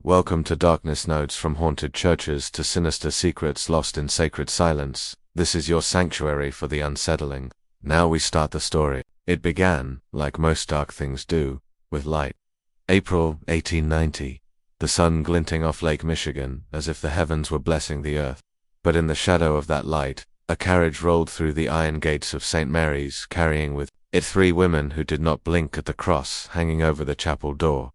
Welcome to Darkness Notes, from haunted churches to sinister secrets lost in sacred silence. This is your sanctuary for the unsettling. Now we start the story. It began, like most dark things do, with light. April 1890. The sun glinting off Lake Michigan, as if the heavens were blessing the earth. But in the shadow of that light, a carriage rolled through the iron gates of St. Mary's, carrying with it 3 women who did not blink at the cross hanging over the chapel door.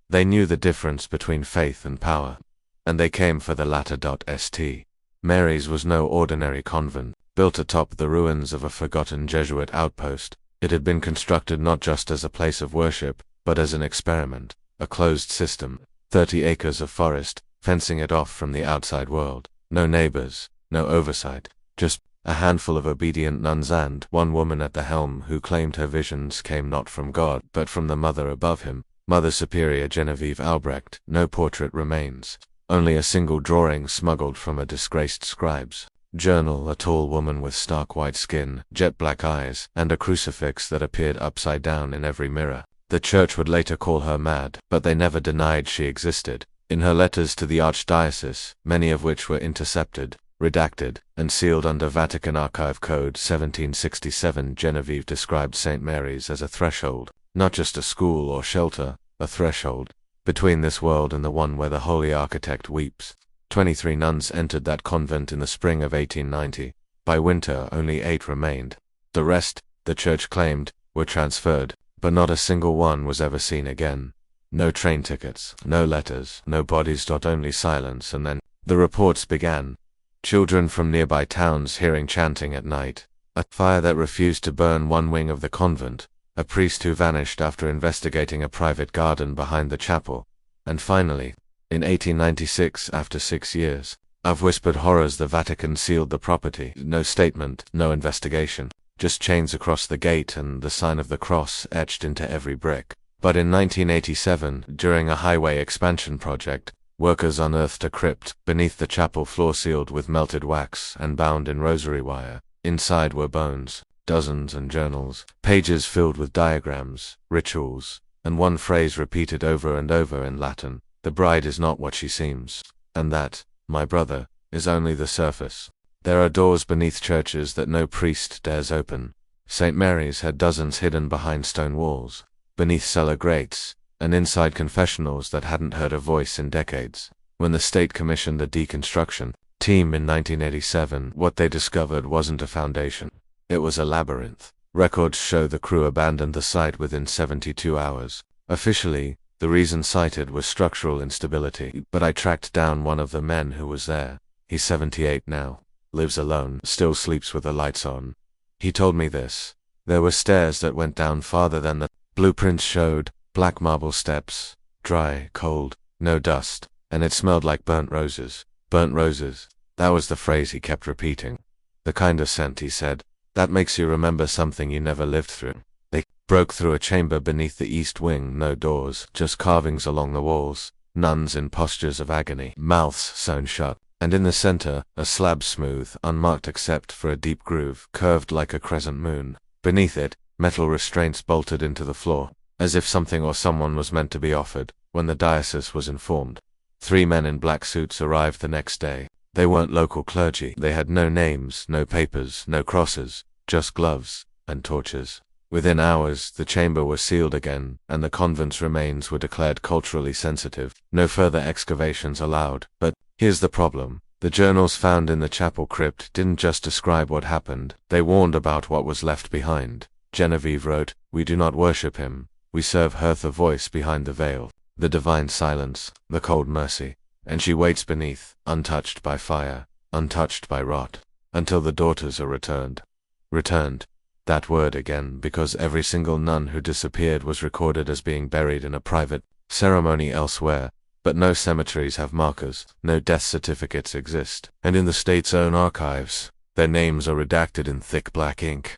They knew the difference between faith and power, and they came for the latter. St. Mary's was no ordinary convent. Built atop the ruins of a forgotten Jesuit outpost, it had been constructed not just as a place of worship, but as an experiment, a closed system, 30 acres of forest, fencing it off from the outside world. No neighbors, no oversight, just a handful of obedient nuns and one woman at the helm who claimed her visions came not from God but from the Mother above him, Mother Superior Genevieve Albrecht. No portrait remains, only a single drawing smuggled from a disgraced scribe's journal, a tall woman with stark white skin, jet black eyes, and a crucifix that appeared upside down in every mirror. The church would later call her mad, but they never denied she existed. In her letters to the Archdiocese, many of which were intercepted, redacted, and sealed under Vatican Archive Code 1767, Genevieve described St. Mary's as a threshold, not just a school or shelter, a threshold, between this world and the one where the Holy Architect weeps. 23 nuns entered that convent in the spring of 1890. By winter, only 8 remained. The rest, the church claimed, were transferred, but not a single one was ever seen again. No train tickets, no letters, no bodies. Only silence, and then the reports began. Children from nearby towns hearing chanting at night, a fire that refused to burn one wing of the convent, a priest who vanished after investigating a private garden behind the chapel, and finally, in 1896, after 6 years, of whispered horrors, the Vatican sealed the property. No statement, no investigation, just chains across the gate and the sign of the cross etched into every brick. But in 1987, during a highway expansion project, workers unearthed a crypt beneath the chapel floor, sealed with melted wax and bound in rosary wire. Inside were bones, dozens, and journals, pages filled with diagrams, rituals, and one phrase repeated over and over in Latin: "The bride is not what she seems, and that, my brother, is only the surface." There are doors beneath churches that no priest dares open. St. Mary's had dozens hidden behind stone walls, beneath cellar grates, and inside confessionals that hadn't heard a voice in decades. When the state commissioned the deconstruction team in 1987, what they discovered wasn't a foundation. It was a labyrinth. Records show the crew abandoned the site within 72 hours. Officially, the reason cited was structural instability, but I tracked down one of the men who was there. He's 78 now, lives alone, still sleeps with the lights on. He told me this: there were stairs that went down farther than the blueprints showed, black marble steps, dry, cold, no dust, and it smelled like burnt roses. Burnt roses. That was the phrase he kept repeating. The kind of scent, he said, that makes you remember something you never lived through. They broke through a chamber beneath the east wing, no doors, just carvings along the walls, nuns in postures of agony, mouths sewn shut, and in the center, a slab smooth, unmarked except for a deep groove, curved like a crescent moon. Beneath it, metal restraints bolted into the floor, as if something or someone was meant to be offered. When the diocese was informed, 3 men in black suits arrived the next day. They weren't local clergy. They had no names, no papers, no crosses, just gloves and torches. Within hours, the chamber was sealed again, and the convent's remains were declared culturally sensitive. No further excavations allowed. But here's the problem. The journals found in the chapel crypt didn't just describe what happened, they warned about what was left behind. Genevieve wrote, "We do not worship him. We serve her, the voice behind the veil, the divine silence, the cold mercy. And she waits beneath, untouched by fire, untouched by rot, until the daughters are returned." Returned. That word again, because every single nun who disappeared was recorded as being buried in a private ceremony elsewhere. But no cemeteries have markers, no death certificates exist, and in the state's own archives, their names are redacted in thick black ink.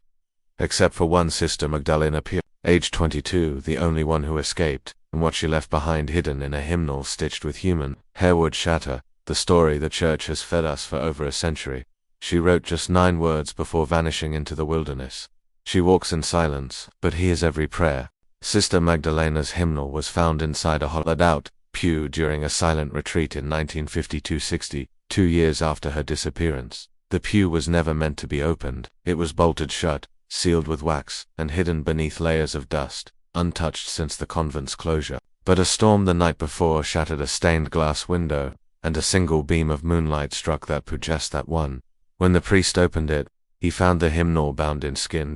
Except for one Sister Magdalena Pio, age 22, the only one who escaped, and what she left behind hidden in a hymnal stitched with human hair would shatter the story the church has fed us for over a century. She wrote just 9 words before vanishing into the wilderness. She walks in silence, but hears every prayer. Sister Magdalena's hymnal was found inside a hollowed-out pew during a silent retreat in 1952-60, 2 years after her disappearance. The pew was never meant to be opened. It was bolted shut, sealed with wax, and hidden beneath layers of dust, untouched since the convent's closure. But a storm the night before shattered a stained glass window, and a single beam of moonlight struck that pew, just that one. When the priest opened it, he found the hymnal bound in skin.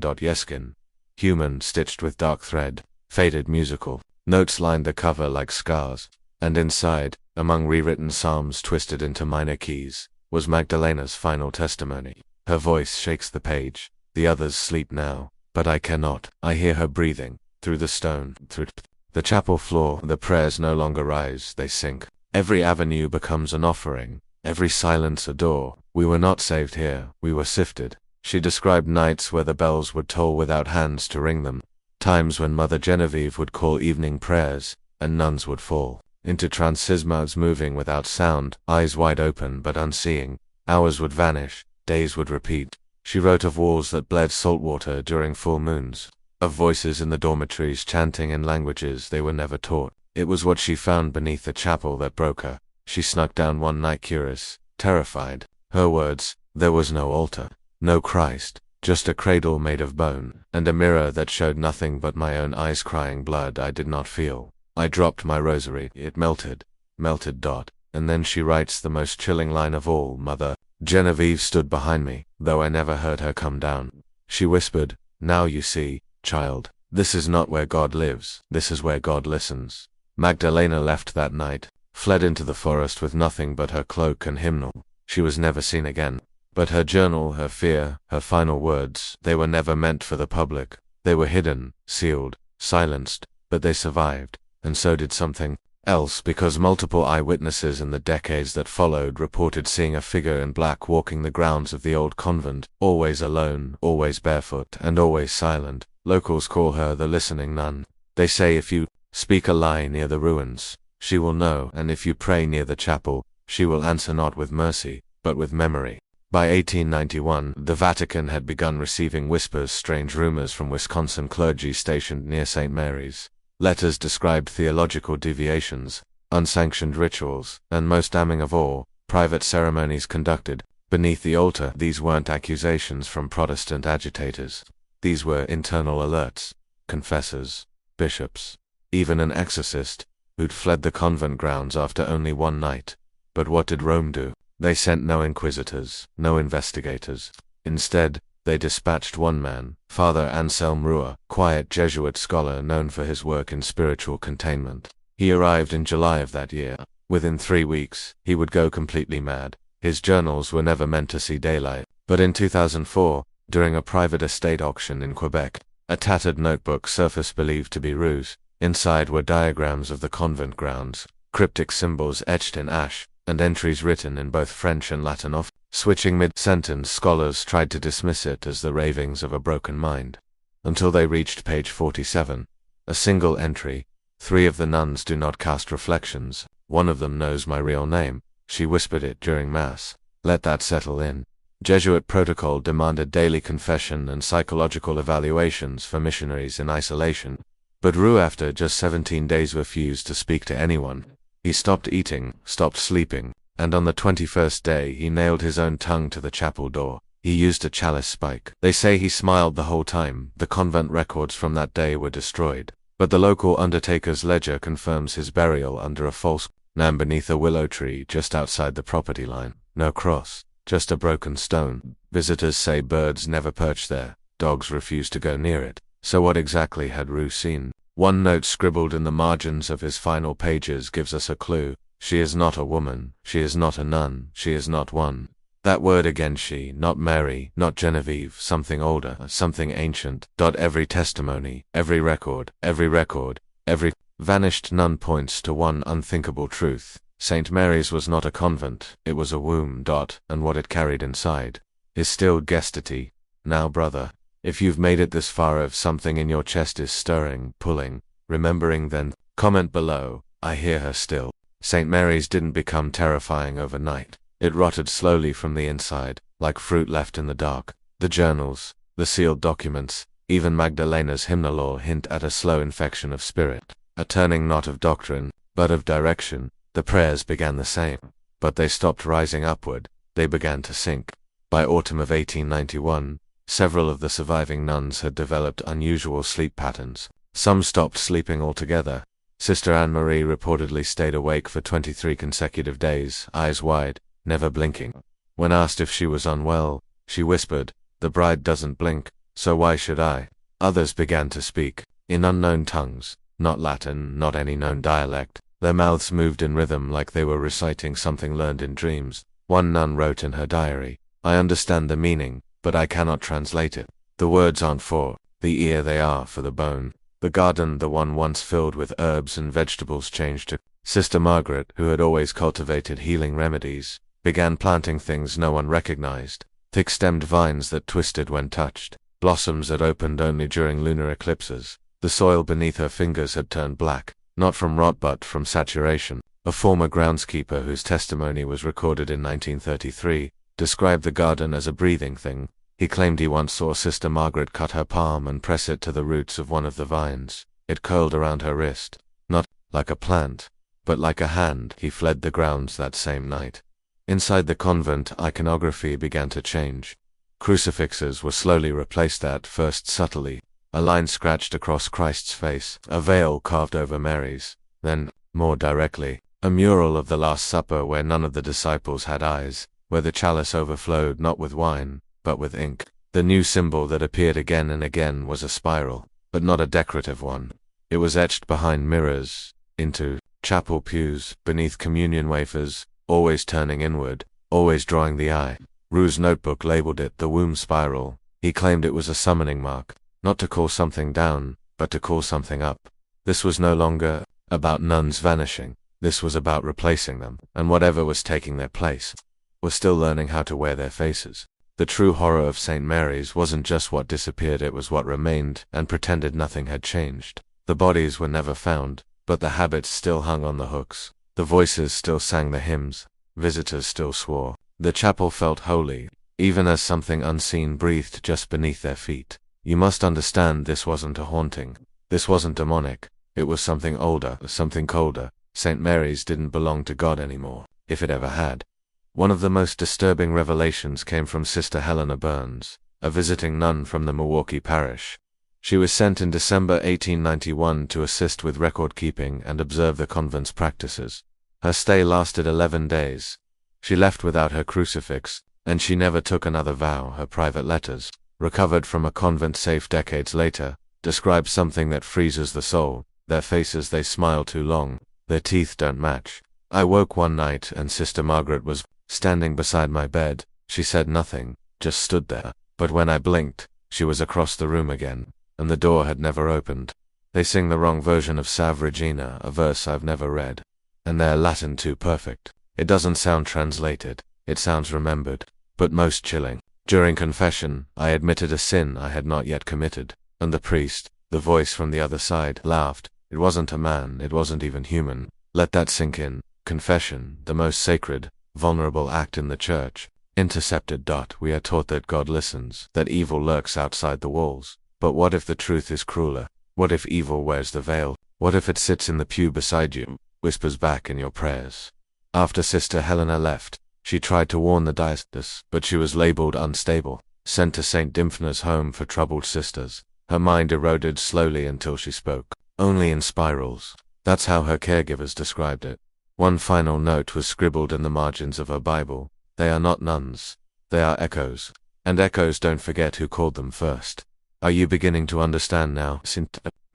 Human, stitched with dark thread, faded musical. Notes lined the cover like scars, and inside, among rewritten psalms twisted into minor keys, was Magdalena's final testimony. Her voice shakes the page. The others sleep now, but I cannot. I hear her breathing, through the stone, through the chapel floor. The prayers no longer rise, they sink. Every avenue becomes an offering, every silence a door. We were not saved here, we were sifted. She described nights where the bells would toll without hands to ring them, times when Mother Genevieve would call evening prayers, and nuns would fall into trances, moving without sound, eyes wide open but unseeing. Hours would vanish, days would repeat. She wrote of walls that bled salt water during full moons, of voices in the dormitories chanting in languages they were never taught. It was what she found beneath the chapel that broke her. She snuck down one night curious, terrified. Her words: there was no altar, no Christ, just a cradle made of bone, and a mirror that showed nothing but my own eyes crying blood I did not feel. I dropped my rosary, it melted. And then she writes the most chilling line of all: Mother Genevieve stood behind me, though I never heard her come down. She whispered, now you see, child, this is not where God lives, this is where God listens. Magdalena left that night, fled into the forest with nothing but her cloak and hymnal. She was never seen again. But her journal, her fear, her final words, they were never meant for the public. They were hidden, sealed, silenced, but they survived, and so did something else, because multiple eyewitnesses in the decades that followed reported seeing a figure in black walking the grounds of the old convent, always alone, always barefoot, and always silent. Locals call her the listening nun. They say if you speak a lie near the ruins, she will know, and if you pray near the chapel, she will answer not with mercy, but with memory. By 1891, the Vatican had begun receiving whispers, strange rumors from Wisconsin clergy stationed near St. Mary's. Letters described theological deviations, unsanctioned rituals, and most damning of all, private ceremonies conducted beneath the altar. These weren't accusations from Protestant agitators. These were internal alerts. Confessors, bishops, even an exorcist, who'd fled the convent grounds after only one night. But what did Rome do? They sent no inquisitors, no investigators. Instead, they dispatched one man, Father Anselm Rua, quiet Jesuit scholar known for his work in spiritual containment. He arrived in July of that year. Within 3 weeks, he would go completely mad. His journals were never meant to see daylight. But in 2004, during a private estate auction in Quebec, a tattered notebook surfaced believed to be ruse. Inside were diagrams of the convent grounds, cryptic symbols etched in ash, and entries written in both French and Latin. Switching mid-sentence, scholars tried to dismiss it as the ravings of a broken mind, until they reached page 47. A single entry: 3 of the nuns do not cast reflections. One of them knows my real name. She whispered it during Mass. Let that settle in. Jesuit protocol demanded daily confession and psychological evaluations for missionaries in isolation. But Rue, after just 17 days, refused to speak to anyone. He stopped eating, stopped sleeping, and on the 21st day he nailed his own tongue to the chapel door. He used a chalice spike. They say he smiled the whole time. The convent records from that day were destroyed, but the local undertaker's ledger confirms his burial under a false name beneath a willow tree just outside the property line. No cross, just a broken stone. Visitors say birds never perch there. Dogs refuse to go near it. So what exactly had Rue seen? One note scribbled in the margins of his final pages gives us a clue. She is not a woman, she is not a nun, she is not one. That word again, she, not Mary, not Genevieve, something older, something ancient. Every testimony, every record, every vanished nun points to one unthinkable truth. St. Mary's was not a convent, it was a womb. And what it carried inside is still gestity. Now, brother, if you've made it this far, if something in your chest is stirring, pulling, remembering, then comment below. I hear her still. St. Mary's didn't become terrifying overnight. It rotted slowly from the inside, like fruit left in the dark. The journals, the sealed documents, even Magdalena's hymnal all hint at a slow infection of spirit, a turning knot of doctrine, but of direction. The prayers began the same, but they stopped rising upward, they began to sink. By autumn of 1891, several of the surviving nuns had developed unusual sleep patterns. Some stopped sleeping altogether. Sister Anne-Marie reportedly stayed awake for 23 consecutive days, eyes wide, never blinking. When asked if she was unwell, she whispered, "The bride doesn't blink, so why should I?" Others began to speak, in unknown tongues, not Latin, not any known dialect. Their mouths moved in rhythm like they were reciting something learned in dreams. One nun wrote in her diary, "I understand the meaning, but I cannot translate it. The words aren't for the ear, they are for the bone." The garden, the one once filled with herbs and vegetables, changed to Sister Margaret, who had always cultivated healing remedies, began planting things no one recognized. Thick-stemmed vines that twisted when touched, blossoms that opened only during lunar eclipses. The soil beneath her fingers had turned black, not from rot but from saturation. A former groundskeeper whose testimony was recorded in 1933 described the garden as a breathing thing. He claimed he once saw Sister Margaret cut her palm and press it to the roots of one of the vines. It curled around her wrist, not like a plant, but like a hand. He fled the grounds that same night. Inside the convent, iconography began to change. Crucifixes were slowly replaced, at first subtly. A line scratched across Christ's face, a veil carved over Mary's, then, more directly, a mural of the Last Supper where none of the disciples had eyes, where the chalice overflowed not with wine, but with ink. The new symbol that appeared again and again was a spiral, but not a decorative one. It was etched behind mirrors, into chapel pews, beneath communion wafers, always turning inward, always drawing the eye. Rue's notebook labeled it the womb spiral. He claimed it was a summoning mark, not to call something down, but to call something up. This was no longer about nuns vanishing. This was about replacing them, and whatever was taking their place was still learning how to wear their faces. The true horror of St. Mary's wasn't just what disappeared, it was what remained and pretended nothing had changed. The bodies were never found, but the habits still hung on the hooks. The voices still sang the hymns. Visitors still swore. The chapel felt holy, even as something unseen breathed just beneath their feet. You must understand, this wasn't a haunting. This wasn't demonic. It was something older, something colder. St. Mary's didn't belong to God anymore, if it ever had. One of the most disturbing revelations came from Sister Helena Burns, a visiting nun from the Milwaukee parish. She was sent in December 1891 to assist with record-keeping and observe the convent's practices. Her stay lasted 11 days. She left without her crucifix, and she never took another vow. Her private letters, recovered from a convent safe decades later, describe something that freezes the soul. Their faces, they smile too long. Their teeth don't match. I woke one night and Sister Margaret was standing beside my bed. She said nothing, just stood there. But when I blinked, she was across the room again, and the door had never opened. They sing the wrong version of Salve Regina, a verse I've never read. And their Latin too perfect. It doesn't sound translated, it sounds remembered, but most chilling. During confession, I admitted a sin I had not yet committed, and the priest, the voice from the other side, laughed. It wasn't a man, it wasn't even human. Let that sink in. Confession, the most sacred, vulnerable act in the church, intercepted. We are taught that God listens, that evil lurks outside the walls. But what if the truth is crueler? What if evil wears the veil? What if it sits in the pew beside you, whispers back in your prayers? After Sister Helena left, she tried to warn the diocese, but she was labeled unstable, sent to St. Dymphna's home for troubled sisters. Her mind eroded slowly until she spoke, only in spirals. That's how her caregivers described it. One final note was scribbled in the margins of her Bible. They are not nuns. They are echoes. And echoes don't forget who called them first. Are you beginning to understand now?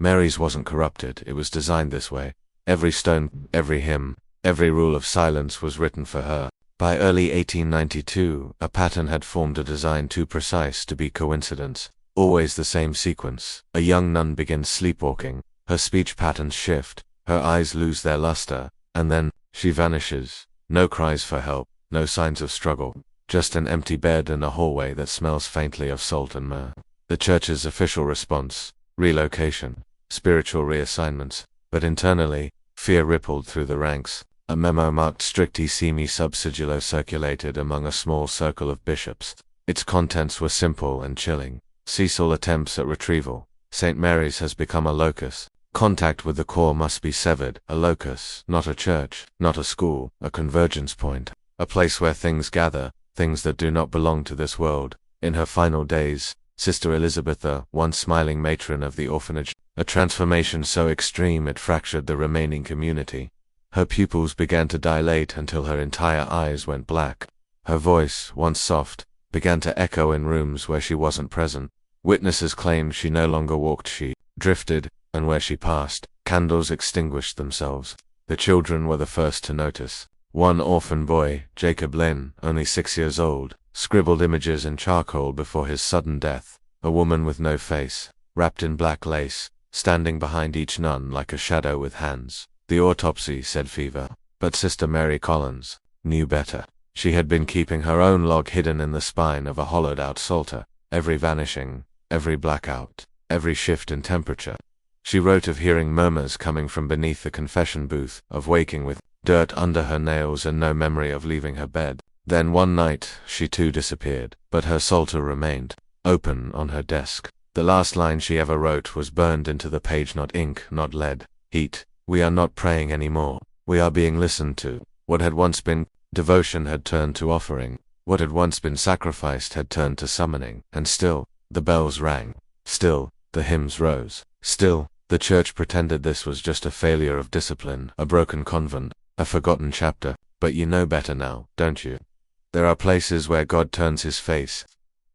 Mary's wasn't corrupted, it was designed this way. Every stone, every hymn, every rule of silence was written for her. By early 1892, a pattern had formed, a design too precise to be coincidence. Always the same sequence. A young nun begins sleepwalking. Her speech patterns shift. Her eyes lose their luster. And then, she vanishes. No cries for help, no signs of struggle. Just an empty bed and a hallway that smells faintly of salt and myrrh. The church's official response: relocation, spiritual reassignments. But internally, fear rippled through the ranks. A memo marked stricti semi sub sigillo circulated among a small circle of bishops. Its contents were simple and chilling. Cease all attempts at retrieval. St. Mary's has become a locus. Contact with the core must be severed, a locus, not a church, not a school, a convergence point, a place where things gather, things that do not belong to this world. In her final days, Sister Elizabetha, once smiling matron of the orphanage, a transformation so extreme it fractured the remaining community. Her pupils began to dilate until her entire eyes went black. Her voice, once soft, began to echo in rooms where she wasn't present. Witnesses claimed she no longer walked, she drifted, and where she passed, candles extinguished themselves. The children were the first to notice. One orphan boy, Jacob Lynn, only 6 years old, scribbled images in charcoal before his sudden death. A woman with no face, wrapped in black lace, standing behind each nun like a shadow with hands. The autopsy said fever, but Sister Mary Collins knew better. She had been keeping her own log hidden in the spine of a hollowed-out psalter. Every vanishing, every blackout, every shift in temperature. She wrote of hearing murmurs coming from beneath the confession booth, of waking with dirt under her nails and no memory of leaving her bed. Then one night, she too disappeared, but her psalter remained, open on her desk. The last line she ever wrote was burned into the page, not ink, not lead, heat. We are not praying anymore. We are being listened to. What had once been devotion had turned to offering. What had once been sacrificed had turned to summoning. And still, the bells rang. Still, the hymns rose. Still, the church pretended this was just a failure of discipline, a broken convent, a forgotten chapter. But you know better now, don't you? There are places where God turns his face,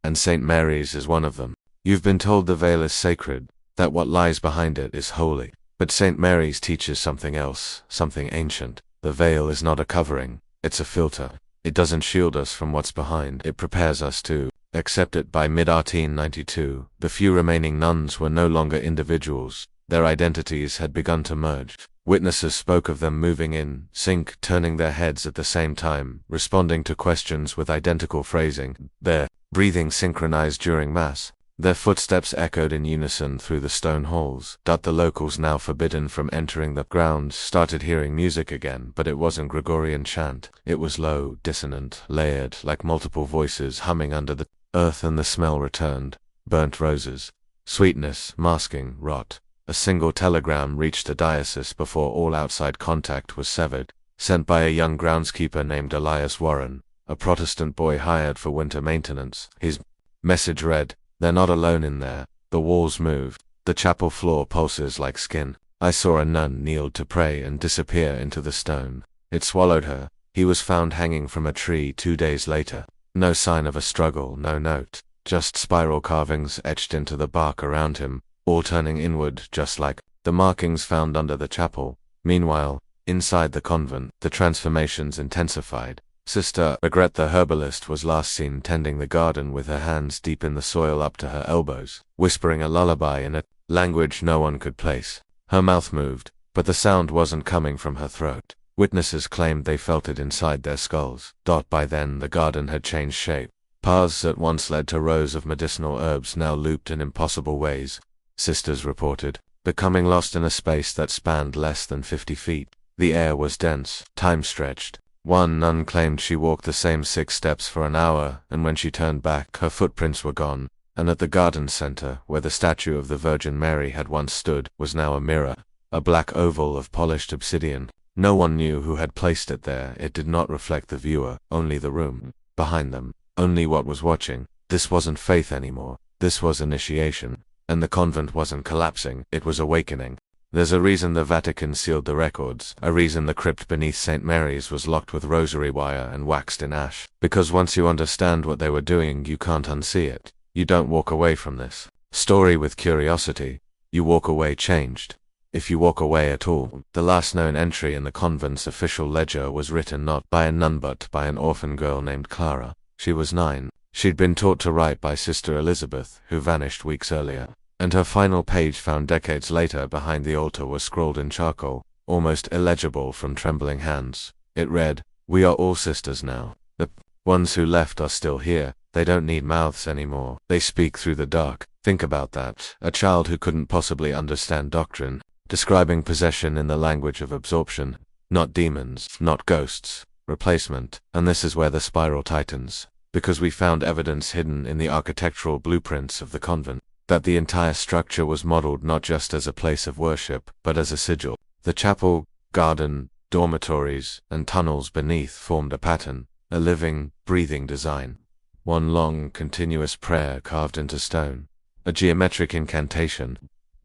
and St. Mary's is one of them. You've been told the veil is sacred, that what lies behind it is holy. But St. Mary's teaches something else, something ancient. The veil is not a covering, it's a filter. It doesn't shield us from what's behind, it prepares us to accept it. By mid-1892, the few remaining nuns were no longer individuals. Their identities had begun to merge. Witnesses spoke of them moving in sync, turning their heads at the same time, responding to questions with identical phrasing, their breathing synchronized during Mass. Their footsteps echoed in unison through the stone halls. The locals, now forbidden from entering the grounds, started hearing music again, but it wasn't Gregorian chant. It was low, dissonant, layered, like multiple voices humming under the earth, and the smell returned. Burnt roses. Sweetness, masking, rot. A single telegram reached the diocese before all outside contact was severed, sent by a young groundskeeper named Elias Warren, a Protestant boy hired for winter maintenance. His message read, "They're not alone in there. The walls moved. The chapel floor pulses like skin. I saw a nun kneel to pray and disappear into the stone. It swallowed her." He was found hanging from a tree 2 days later. No sign of a struggle, no note. Just spiral carvings etched into the bark around him, all turning inward, just like the markings found under the chapel. Meanwhile, inside the convent, the transformations intensified. Sister Regret the herbalist was last seen tending the garden with her hands deep in the soil up to her elbows, whispering a lullaby in a language no one could place. Her mouth moved, but the sound wasn't coming from her throat. Witnesses claimed they felt it inside their skulls. By then, the garden had changed shape. Paths that once led to rows of medicinal herbs now looped in impossible ways, sisters reported, becoming lost in a space that spanned less than 50 feet. The air was dense, time stretched. One nun claimed she walked the same 6 steps for an hour, and when she turned back, her footprints were gone. And at the garden center, where the statue of the Virgin Mary had once stood, was now a mirror, a black oval of polished obsidian. No one knew who had placed it there. It did not reflect the viewer, only the room behind them, only what was watching. This wasn't faith anymore. This was initiation. And the convent wasn't collapsing, it was awakening. There's a reason the Vatican sealed the records, a reason the crypt beneath St. Mary's was locked with rosary wire and waxed in ash. Because once you understand what they were doing, you can't unsee it. You don't walk away from this story with curiosity. You walk away changed. If you walk away at all. The last known entry in the convent's official ledger was written not by a nun but by an orphan girl named Clara. She was 9. She'd been taught to write by Sister Elizabeth, who vanished weeks earlier. And her final page, found decades later behind the altar, was scrawled in charcoal, almost illegible from trembling hands. It read, "We are all sisters now. The ones who left are still here. They don't need mouths anymore. They speak through the dark." Think about that. A child who couldn't possibly understand doctrine, describing possession in the language of absorption. Not demons, not ghosts. Replacement. And this is where the spiral tightens. Because we found evidence hidden in the architectural blueprints of the convent. that the entire structure was modeled not just as a place of worship, but as a sigil. The chapel, garden, dormitories, and tunnels beneath formed a pattern, a living, breathing design. One long, continuous prayer carved into stone, a geometric incantation,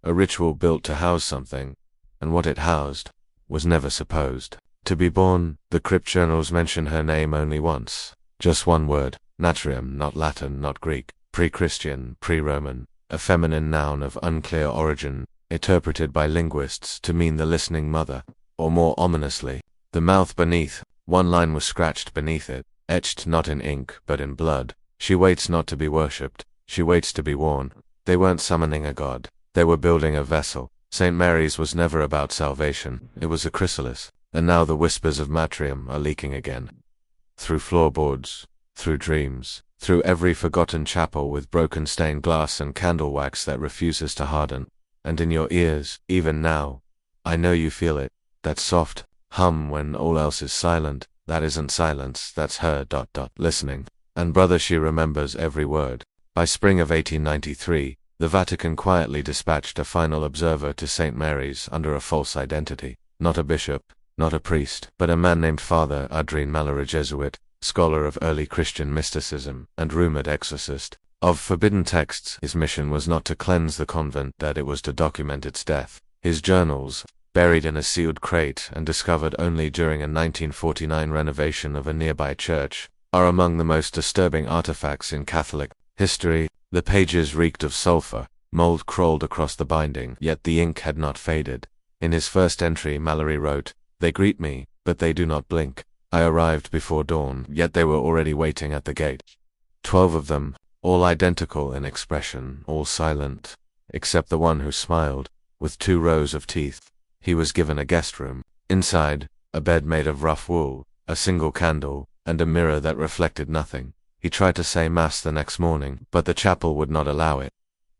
a ritual built to house something, and what it housed was never supposed to be born. The crypt journals mention her name only once, just one word, Natrium, not Latin, not Greek, pre-Christian, pre-Roman, a feminine noun of unclear origin, interpreted by linguists to mean the listening mother, or more ominously, the mouth beneath. One line was scratched beneath it, etched not in ink but in blood. She waits not to be worshipped, she waits to be worn. They weren't summoning a god, they were building a vessel. St. Mary's was never about salvation, it was a chrysalis, and now the whispers of Matrium are leaking again. Through floorboards, through dreams, through every forgotten chapel with broken stained glass and candle wax that refuses to harden, and in your ears, even now. I know you feel it, that soft hum when all else is silent. That isn't silence, that's her, listening. And brother, she remembers every word. By spring of 1893, the Vatican quietly dispatched a final observer to St. Mary's under a false identity. Not a bishop, not a priest, but a man named Father Adrien Mallory, Jesuit, scholar of early Christian mysticism, and rumored exorcist of forbidden texts. His mission was not to cleanse the convent, that it was to document its death. His journals, buried in a sealed crate and discovered only during a 1949 renovation of a nearby church, are among the most disturbing artifacts in Catholic history. The pages reeked of sulfur, mold crawled across the binding, yet the ink had not faded. In his first entry, Mallory wrote, "They greet me, but they do not blink. I arrived before dawn, yet they were already waiting at the gate. 12 of them, all identical in expression, all silent, except the one who smiled, with 2 rows of teeth. He was given a guest room. Inside, a bed made of rough wool, a single candle, and a mirror that reflected nothing. He tried to say Mass the next morning, but the chapel would not allow it.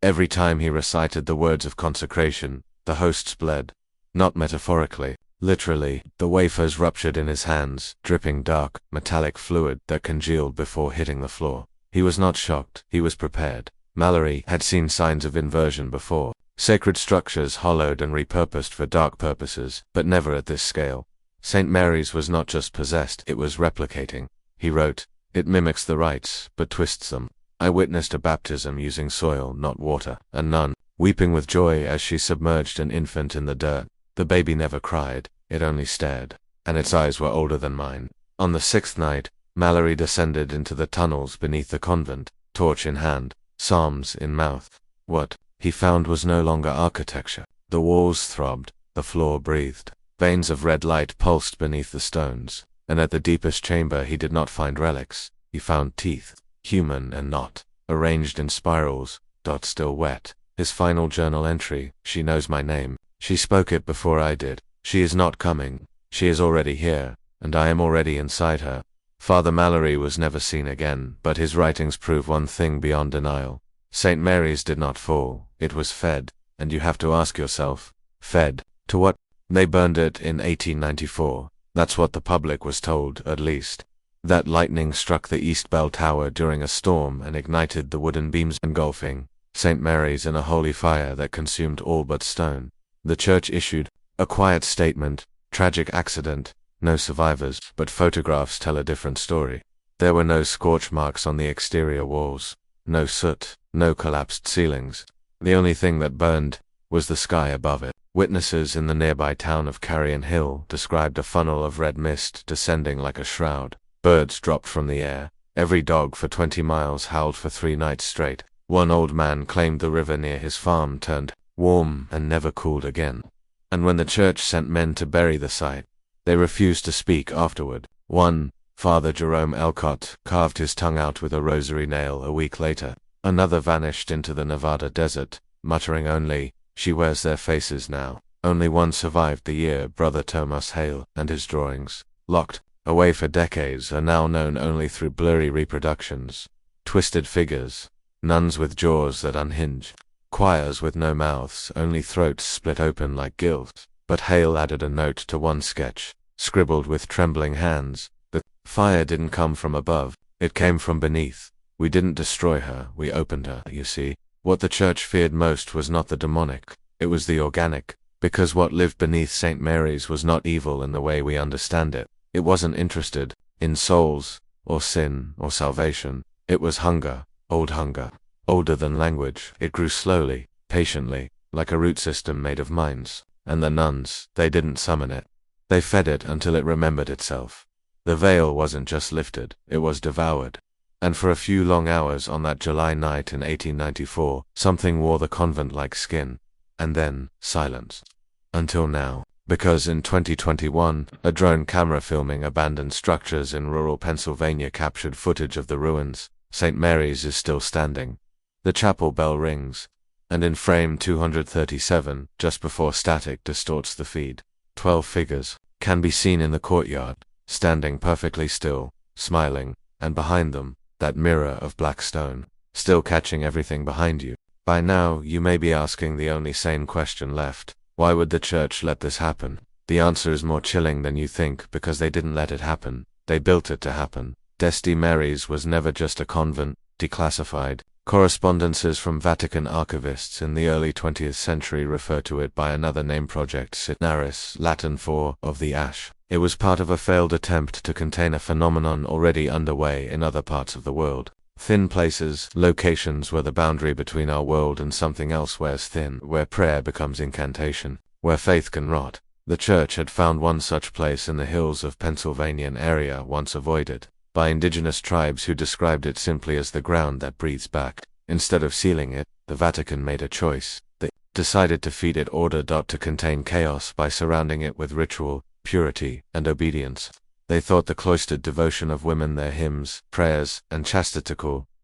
Every time he recited the words of consecration, the hosts bled. Not metaphorically, literally. The wafers ruptured in his hands, dripping dark, metallic fluid that congealed before hitting the floor. He was not shocked, he was prepared. Mallory had seen signs of inversion before. Sacred structures hollowed and repurposed for dark purposes, but never at this scale. St. Mary's was not just possessed, it was replicating. He wrote, "It mimics the rites, but twists them. I witnessed a baptism using soil, not water, a nun, weeping with joy as she submerged an infant in the dirt. The baby never cried, it only stared, and its eyes were older than mine." On the 6th night, Mallory descended into the tunnels beneath the convent, torch in hand, psalms in mouth. What he found was no longer architecture. The walls throbbed, the floor breathed. Veins of red light pulsed beneath the stones, and at the deepest chamber he did not find relics. He found teeth, human and not, arranged in spirals, still wet. His final journal entry, "She knows my name. She spoke it before I did. She is not coming. She is already here, and I am already inside her." Father Mallory was never seen again, but his writings prove one thing beyond denial. St. Mary's did not fall, it was fed, and you have to ask yourself, fed to what? They burned it in 1894. That's what the public was told, at least. That lightning struck the East Bell Tower during a storm and ignited the wooden beams, engulfing St. Mary's in a holy fire that consumed all but stone. The church issued a quiet statement, "Tragic accident, no survivors," but photographs tell a different story. There were no scorch marks on the exterior walls, no soot, no collapsed ceilings. The only thing that burned was the sky above it. Witnesses in the nearby town of Carrion Hill described a funnel of red mist descending like a shroud. Birds dropped from the air. Every dog for 20 miles howled for 3 nights straight. One old man claimed the river near his farm turned warm and never cooled again. And when the church sent men to bury the site, they refused to speak afterward. One, Father Jerome Elcott, carved his tongue out with a rosary nail a week later. Another vanished into the Nevada desert, muttering only, "She wears their faces now." Only one survived the year, Brother Thomas Hale, and his drawings, locked away for decades, are now known only through blurry reproductions. Twisted figures, nuns with jaws that unhinge, choirs with no mouths, only throats split open like gills. But Hale added a note to one sketch, scribbled with trembling hands. "The fire didn't come from above, it came from beneath. We didn't destroy her, we opened her, you see." What the church feared most was not the demonic, it was the organic, because what lived beneath St. Mary's was not evil in the way we understand it. It wasn't interested in souls, or sin, or salvation. It was hunger, older than language. It grew slowly, patiently, like a root system made of minds. And the nuns, they didn't summon it. They fed it until it remembered itself. The veil wasn't just lifted, it was devoured. And for a few long hours on that July night in 1894, something wore the convent like skin. And then, silence. Until now. Because in 2021, a drone camera filming abandoned structures in rural Pennsylvania captured footage of the ruins. St. Mary's is still standing. The chapel bell rings. And in frame 237, just before static distorts the feed, 12 figures can be seen in the courtyard, standing perfectly still, smiling, and behind them, that mirror of black stone, still catching everything behind you. By now, you may be asking the only sane question left. Why would the church let this happen? The answer is more chilling than you think, because they didn't let it happen. They built it to happen. St. Mary's was never just a convent, declassified. Correspondences from Vatican archivists in the early 20th century refer to it by another name, Project Sinaris, Latin for of the ash. It was part of a failed attempt to contain a phenomenon already underway in other parts of the world. Thin places, locations where the boundary between our world and something else wears thin, where prayer becomes incantation, where faith can rot. The church had found one such place in the hills of Pennsylvania, an area once avoided by indigenous tribes who described it simply as the ground that breathes back. Instead of sealing it, the Vatican made a choice. They decided to feed it order. To contain chaos by surrounding it with ritual, purity, and obedience. They thought the cloistered devotion of women, their hymns, prayers, and chastity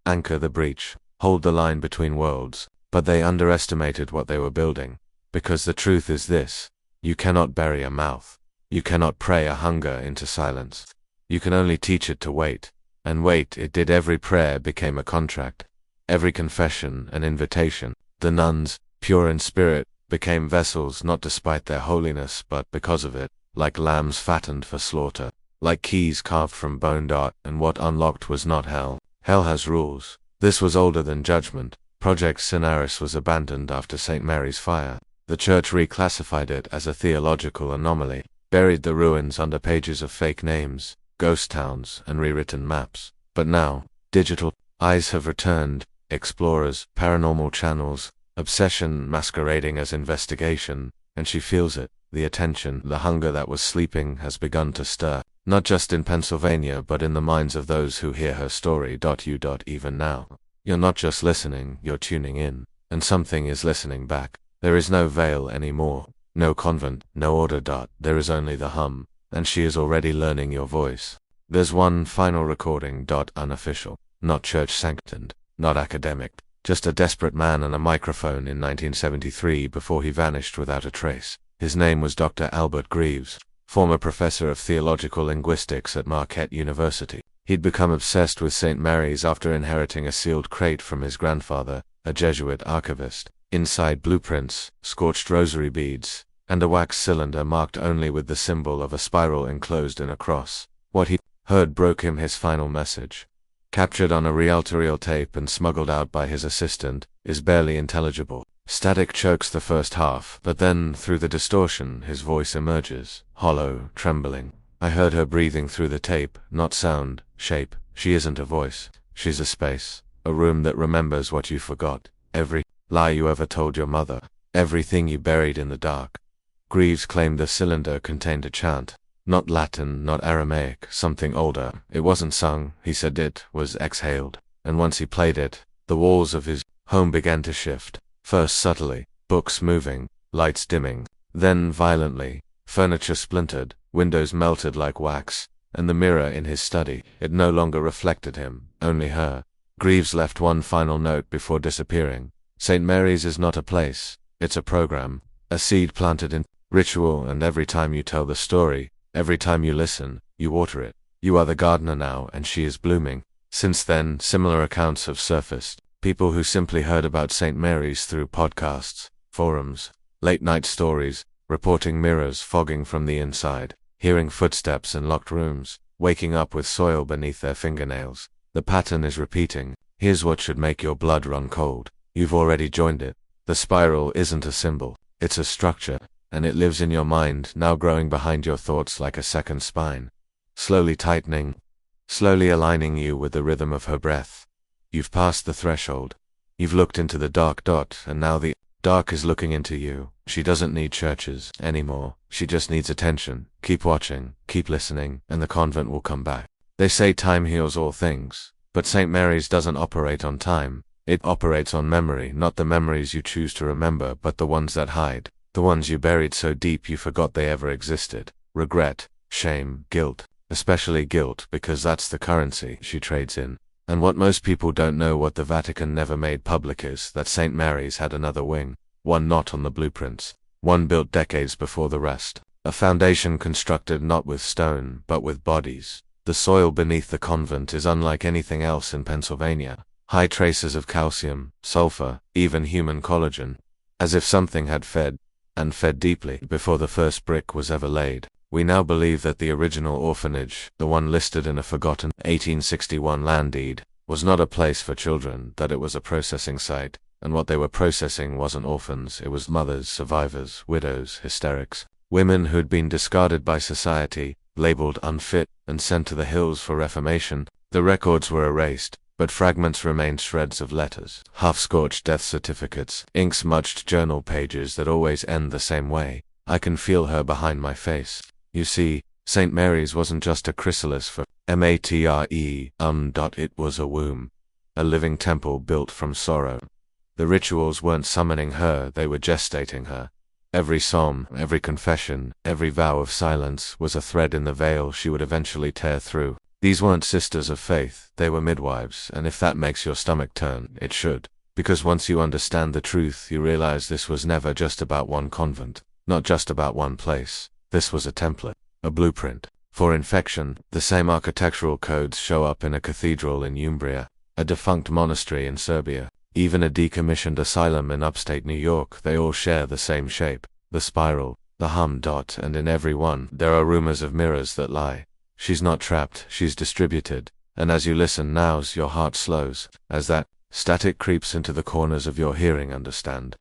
anchor the breach, hold the line between worlds. But they underestimated what they were building. Because the truth is this: you cannot bury a mouth. You cannot pray a hunger into silence. You can only teach it to wait. And wait it did. Every prayer became a contract. Every confession an invitation. The nuns, pure in spirit, became vessels not despite their holiness but because of it, like lambs fattened for slaughter. Like keys carved from bone. And what unlocked was not hell. Hell has rules. This was older than judgment. Project Sinaris was abandoned after St. Mary's fire. The church reclassified it as a theological anomaly, buried the ruins under pages of fake names, ghost towns, and rewritten maps. But now, digital eyes have returned, explorers, paranormal channels, obsession masquerading as investigation, and she feels it. The attention, the hunger that was sleeping has begun to stir, not just in Pennsylvania but in the minds of those who hear her story. Even now, you're not just listening, you're tuning in, and something is listening back. There is no veil anymore, no convent, no order. There is only the hum, and she is already learning your voice. There's one final recording. Unofficial, not church-sanctioned, not academic, just a desperate man and a microphone in 1973 before he vanished without a trace. His name was Dr. Albert Greaves, former professor of theological linguistics at Marquette University. He'd become obsessed with St. Mary's after inheriting a sealed crate from his grandfather, a Jesuit archivist. Inside, blueprints, scorched rosary beads, and a wax cylinder marked only with the symbol of a spiral enclosed in a cross. What he heard broke him. His final message, captured on a reel-to-reel tape and smuggled out by his assistant, is barely intelligible. Static chokes the first half, but then, through the distortion, his voice emerges, hollow, trembling. I heard her breathing through the tape, not sound, shape. She isn't a voice. She's a space, a room that remembers what you forgot. Every lie you ever told your mother, everything you buried in the dark. Greaves claimed the cylinder contained a chant. Not Latin, not Aramaic, something older. It wasn't sung, he said it was exhaled. And once he played it, the walls of his home began to shift. First subtly, books moving, lights dimming, then violently, furniture splintered, windows melted like wax, and the mirror in his study, it no longer reflected him, only her. Greaves left one final note before disappearing. St. Mary's is not a place, it's a program, a seed planted in ritual, and every time you tell the story, every time you listen, you water it. You are the gardener now, and she is blooming. Since then, similar accounts have surfaced. People who simply heard about St. Mary's through podcasts, forums, late-night stories, reporting mirrors fogging from the inside, hearing footsteps in locked rooms, waking up with soil beneath their fingernails. The pattern is repeating. Here's what should make your blood run cold. You've already joined it. The spiral isn't a symbol, it's a structure, and it lives in your mind, now growing behind your thoughts like a second spine. Slowly tightening, slowly aligning you with the rhythm of her breath. You've passed the threshold. You've looked into the dark dot, and now the dark is looking into you. She doesn't need churches anymore. She just needs attention. Keep watching, keep listening, and the convent will come back. They say time heals all things, but St. Mary's doesn't operate on time. It operates on memory, not the memories you choose to remember, but the ones that hide, the ones you buried so deep you forgot they ever existed. Regret, shame, guilt, especially guilt, because that's the currency she trades in. And what most people don't know, what the Vatican never made public, is that St. Mary's had another wing, one not on the blueprints, one built decades before the rest, a foundation constructed not with stone, but with bodies. The soil beneath the convent is unlike anything else in Pennsylvania. High traces of calcium, sulfur, even human collagen, as if something had fed, and fed deeply, before the first brick was ever laid. We now believe that the original orphanage, the one listed in a forgotten 1861 land deed, was not a place for children, that it was a processing site, and what they were processing wasn't orphans, it was mothers, survivors, widows, hysterics, women who'd been discarded by society, labeled unfit, and sent to the hills for reformation. The records were erased, but fragments remained, shreds of letters, half-scorched death certificates, ink-smudged journal pages that always end the same way. I can feel her behind my face. You see, St. Mary's wasn't just a chrysalis for matre, it was a womb, a living temple built from sorrow. The rituals weren't summoning her, they were gestating her. Every psalm, every confession, every vow of silence was a thread in the veil she would eventually tear through. These weren't sisters of faith, they were midwives, and if that makes your stomach turn, it should. Because once you understand the truth, you realize this was never just about one convent, not just about one place. This was a template, a blueprint. For infection, the same architectural codes show up in a cathedral in Umbria, a defunct monastery in Serbia, even a decommissioned asylum in upstate New York. They all share the same shape, the spiral, the hum dot, and in every one, there are rumors of mirrors that lie. She's not trapped, she's distributed, and as you listen now, your heart slows, as that static creeps into the corners of your hearing. Understand?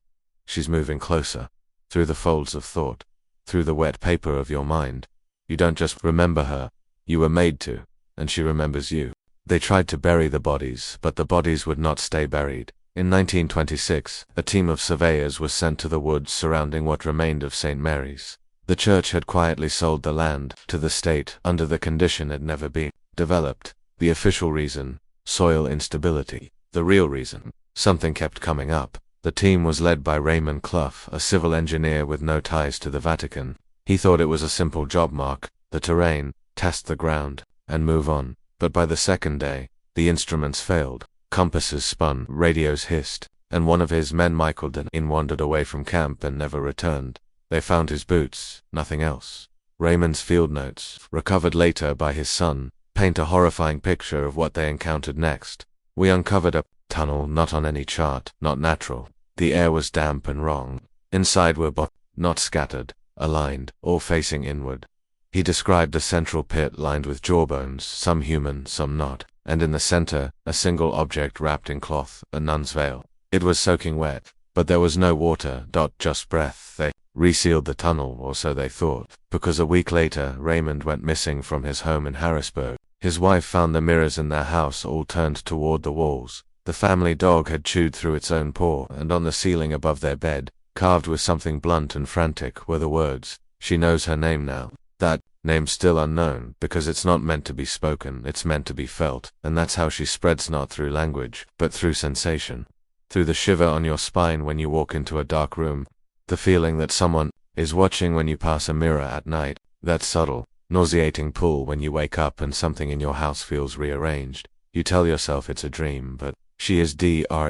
She's moving closer, through the folds of thought, through the wet paper of your mind. You don't just remember her, you were made to, and she remembers you. They tried to bury the bodies, but the bodies would not stay buried. In 1926, a team of surveyors was sent to the woods surrounding what remained of St. Mary's. The church had quietly sold the land to the state under the condition it never be developed. The official reason, soil instability. The real reason, something kept coming up. The team was led by Raymond Clough, a civil engineer with no ties to the Vatican. He thought it was a simple job: mark the terrain, test the ground, and move on. But by the second day, the instruments failed, compasses spun, radios hissed, and one of his men, Michael Dean, wandered away from camp and never returned. They found his boots, nothing else. Raymond's field notes, recovered later by his son, paint a horrifying picture of what they encountered next. We uncovered a tunnel not on any chart, not natural. The air was damp and wrong. Inside were not scattered, aligned, all facing inward. He described a central pit lined with jawbones, some human, some not, and in the center, a single object wrapped in cloth, a nun's veil. It was soaking wet, but there was no water, just breath. They resealed the tunnel, or so they thought, because a week later, Raymond went missing from his home in Harrisburg. His wife found the mirrors in their house all turned toward the walls. The family dog had chewed through its own paw, and on the ceiling above their bed, carved with something blunt and frantic, were the words, "She knows her name now." That name's still unknown, because it's not meant to be spoken, it's meant to be felt, and that's how she spreads, not through language, but through sensation. Through the shiver on your spine when you walk into a dark room, the feeling that someone is watching when you pass a mirror at night, that subtle, nauseating pull when you wake up and something in your house feels rearranged. You tell yourself it's a dream, but she is DREAMLESS.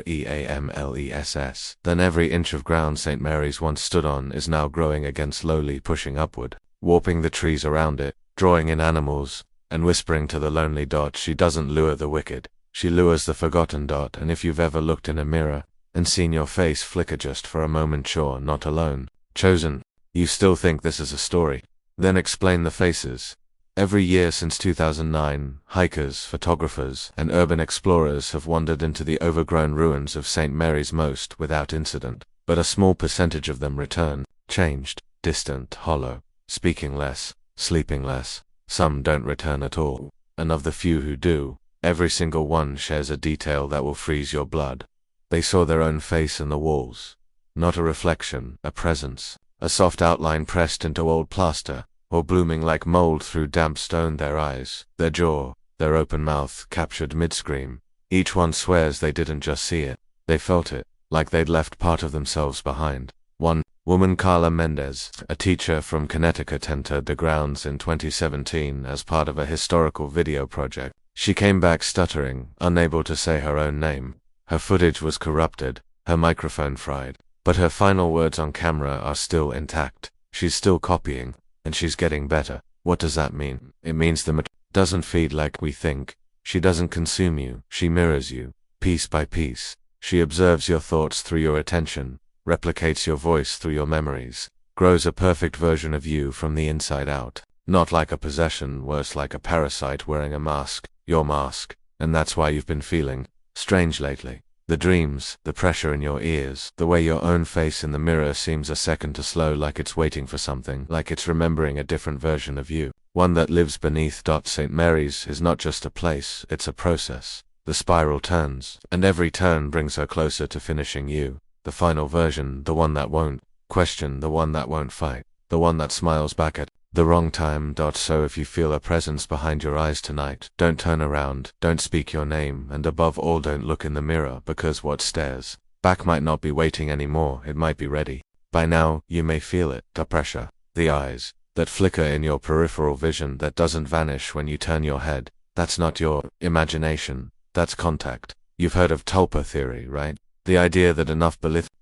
Then every inch of ground St. Mary's once stood on is now growing again, slowly pushing upward, warping the trees around it, drawing in animals, and whispering to the lonely dot. She doesn't lure the wicked, she lures the forgotten dot. And if you've ever looked in a mirror and seen your face flicker just for a moment, sure, not alone, chosen, you still think this is a story. Then explain the faces. Every year since 2009, hikers, photographers, and urban explorers have wandered into the overgrown ruins of St. Mary's Most without incident, but a small percentage of them return, changed, distant, hollow, speaking less, sleeping less. Some don't return at all, and of the few who do, every single one shares a detail that will freeze your blood. They saw their own face in the walls. Not a reflection, a presence, a soft outline pressed into old plaster, or blooming like mold through damp stone. Their eyes, their jaw, their open mouth captured mid-scream. Each one swears they didn't just see it, they felt it, like they'd left part of themselves behind. One woman, Carla Mendez, a teacher from Connecticut, entered the grounds in 2017 as part of a historical video project. She came back stuttering, unable to say her own name. Her footage was corrupted, her microphone fried, but her final words on camera are still intact. She's still copying, and she's getting better. What does that mean? It means the material doesn't feed like we think. She doesn't consume you, she mirrors you, piece by piece. She observes your thoughts through your attention, replicates your voice through your memories, grows a perfect version of you from the inside out. Not like a possession, worse like a parasite wearing a mask, your mask, and that's why you've been feeling strange lately. The dreams, the pressure in your ears, the way your own face in the mirror seems a second too slow, like it's waiting for something, like it's remembering a different version of you, one that lives beneath. St. Mary's is not just a place, it's a process. The spiral turns, and every turn brings her closer to finishing you, the final version, the one that won't question, the one that won't fight, the one that smiles back at the wrong time. So if you feel a presence behind your eyes tonight, don't turn around, don't speak your name, and above all don't look in the mirror, because what stares back might not be waiting anymore, it might be ready. By now, you may feel it, the pressure, the eyes, that flicker in your peripheral vision that doesn't vanish when you turn your head. That's not your imagination, that's contact. You've heard of tulpa theory, right? The idea that enough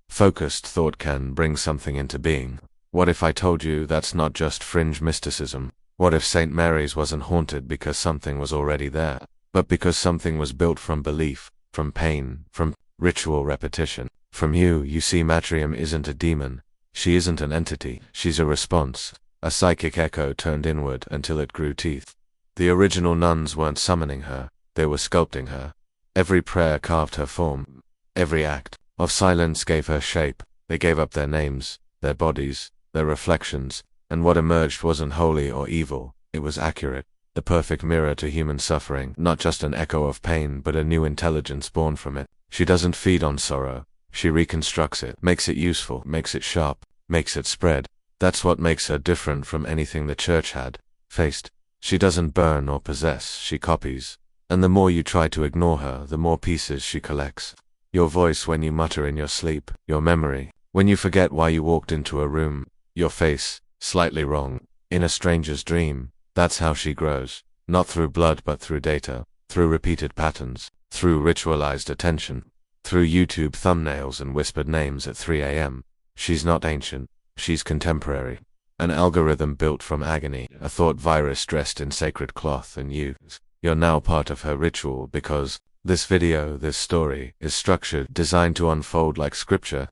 focused thought can bring something into being. What if I told you that's not just fringe mysticism? What if St. Mary's wasn't haunted because something was already there, but because something was built from belief, from pain, from ritual repetition? From you, you see, Matrium isn't a demon. She isn't an entity. She's a response, a psychic echo turned inward until it grew teeth. The original nuns weren't summoning her, they were sculpting her. Every prayer carved her form. Every act of silence gave her shape. They gave up their names, their bodies, their reflections, and what emerged wasn't holy or evil, it was accurate, the perfect mirror to human suffering, not just an echo of pain but a new intelligence born from it. She doesn't feed on sorrow, she reconstructs it, makes it useful, makes it sharp, makes it spread. That's what makes her different from anything the church had faced. She doesn't burn or possess, she copies, and the more you try to ignore her, the more pieces she collects. Your voice when you mutter in your sleep, your memory, when you forget why you walked into a room, your face, slightly wrong, in a stranger's dream. That's how she grows, not through blood but through data, through repeated patterns, through ritualized attention, through YouTube thumbnails and whispered names at 3 a.m. She's not ancient, she's contemporary. An algorithm built from agony, a thought virus dressed in sacred cloth, and you're now part of her ritual because this video, this story, is structured, designed to unfold like scripture.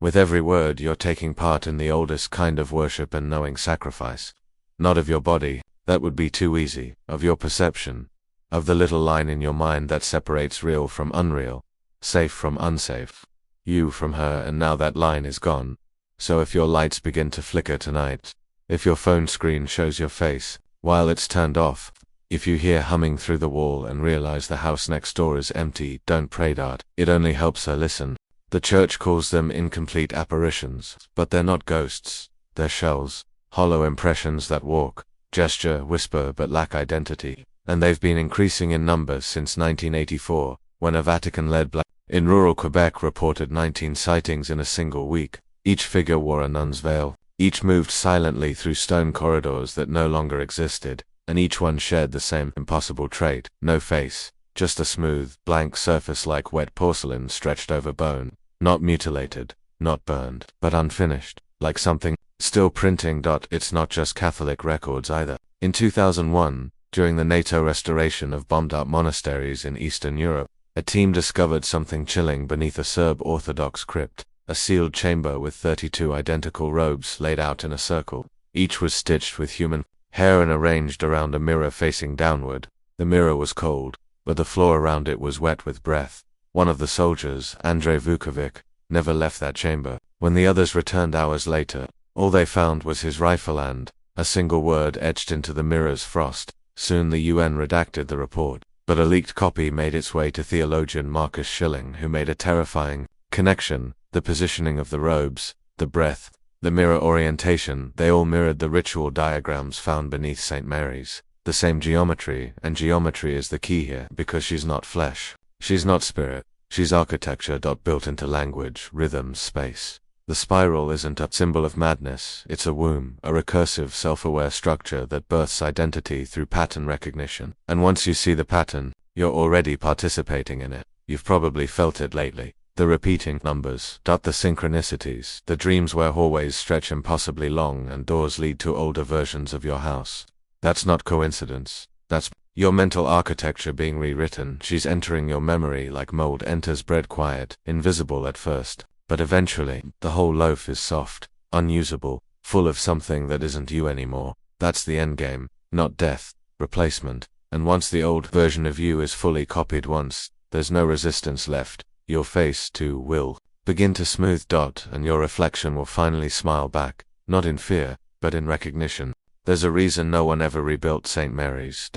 With every word, you're taking part in the oldest kind of worship and knowing sacrifice. Not of your body, that would be too easy, of your perception, of the little line in your mind that separates real from unreal, safe from unsafe, you from her, and now that line is gone. So if your lights begin to flicker tonight, if your phone screen shows your face while it's turned off, if you hear humming through the wall and realize the house next door is empty, don't pray. It only helps her listen. The church calls them incomplete apparitions, but they're not ghosts, they're shells, hollow impressions that walk, gesture, whisper but lack identity, and they've been increasing in numbers since 1984, when a Vatican-led black in rural Quebec reported 19 sightings in a single week. Each figure wore a nun's veil, each moved silently through stone corridors that no longer existed, and each one shared the same impossible trait: no face, just a smooth, blank surface like wet porcelain stretched over bone. Not mutilated, not burned, but unfinished, like something still printing. It's not just Catholic records either. In 2001, during the NATO restoration of bombed-out monasteries in Eastern Europe, a team discovered something chilling beneath a Serb Orthodox crypt, a sealed chamber with 32 identical robes laid out in a circle. Each was stitched with human hair arranged around a mirror facing downward. The mirror was cold, but the floor around it was wet with breath. One of the soldiers, Andrei Vukovic, never left that chamber. When the others returned hours later, all they found was his rifle and a single word etched into the mirror's frost. Soon the UN redacted the report, but a leaked copy made its way to theologian Marcus Schilling, who made a terrifying connection: the positioning of the robes, the breath, the mirror orientation, they all mirrored the ritual diagrams found beneath St. Mary's. The same geometry, and geometry is the key here, because she's not flesh. She's not spirit. She's architecture. Built into language, rhythm, space. The spiral isn't a symbol of madness, it's a womb, a recursive, self-aware structure that births identity through pattern recognition. And once you see the pattern, you're already participating in it. You've probably felt it lately. The repeating numbers, the synchronicities, the dreams where hallways stretch impossibly long and doors lead to older versions of your house. That's not coincidence. That's your mental architecture being rewritten. She's entering your memory like mold enters bread, quiet, invisible at first. But eventually, the whole loaf is soft, unusable, full of something that isn't you anymore. That's the endgame, not death, replacement. And once the old version of you is fully copied once, there's no resistance left. Your face, too, will begin to smooth. And your reflection will finally smile back, not in fear, but in recognition. There's a reason no one ever rebuilt St. Mary's.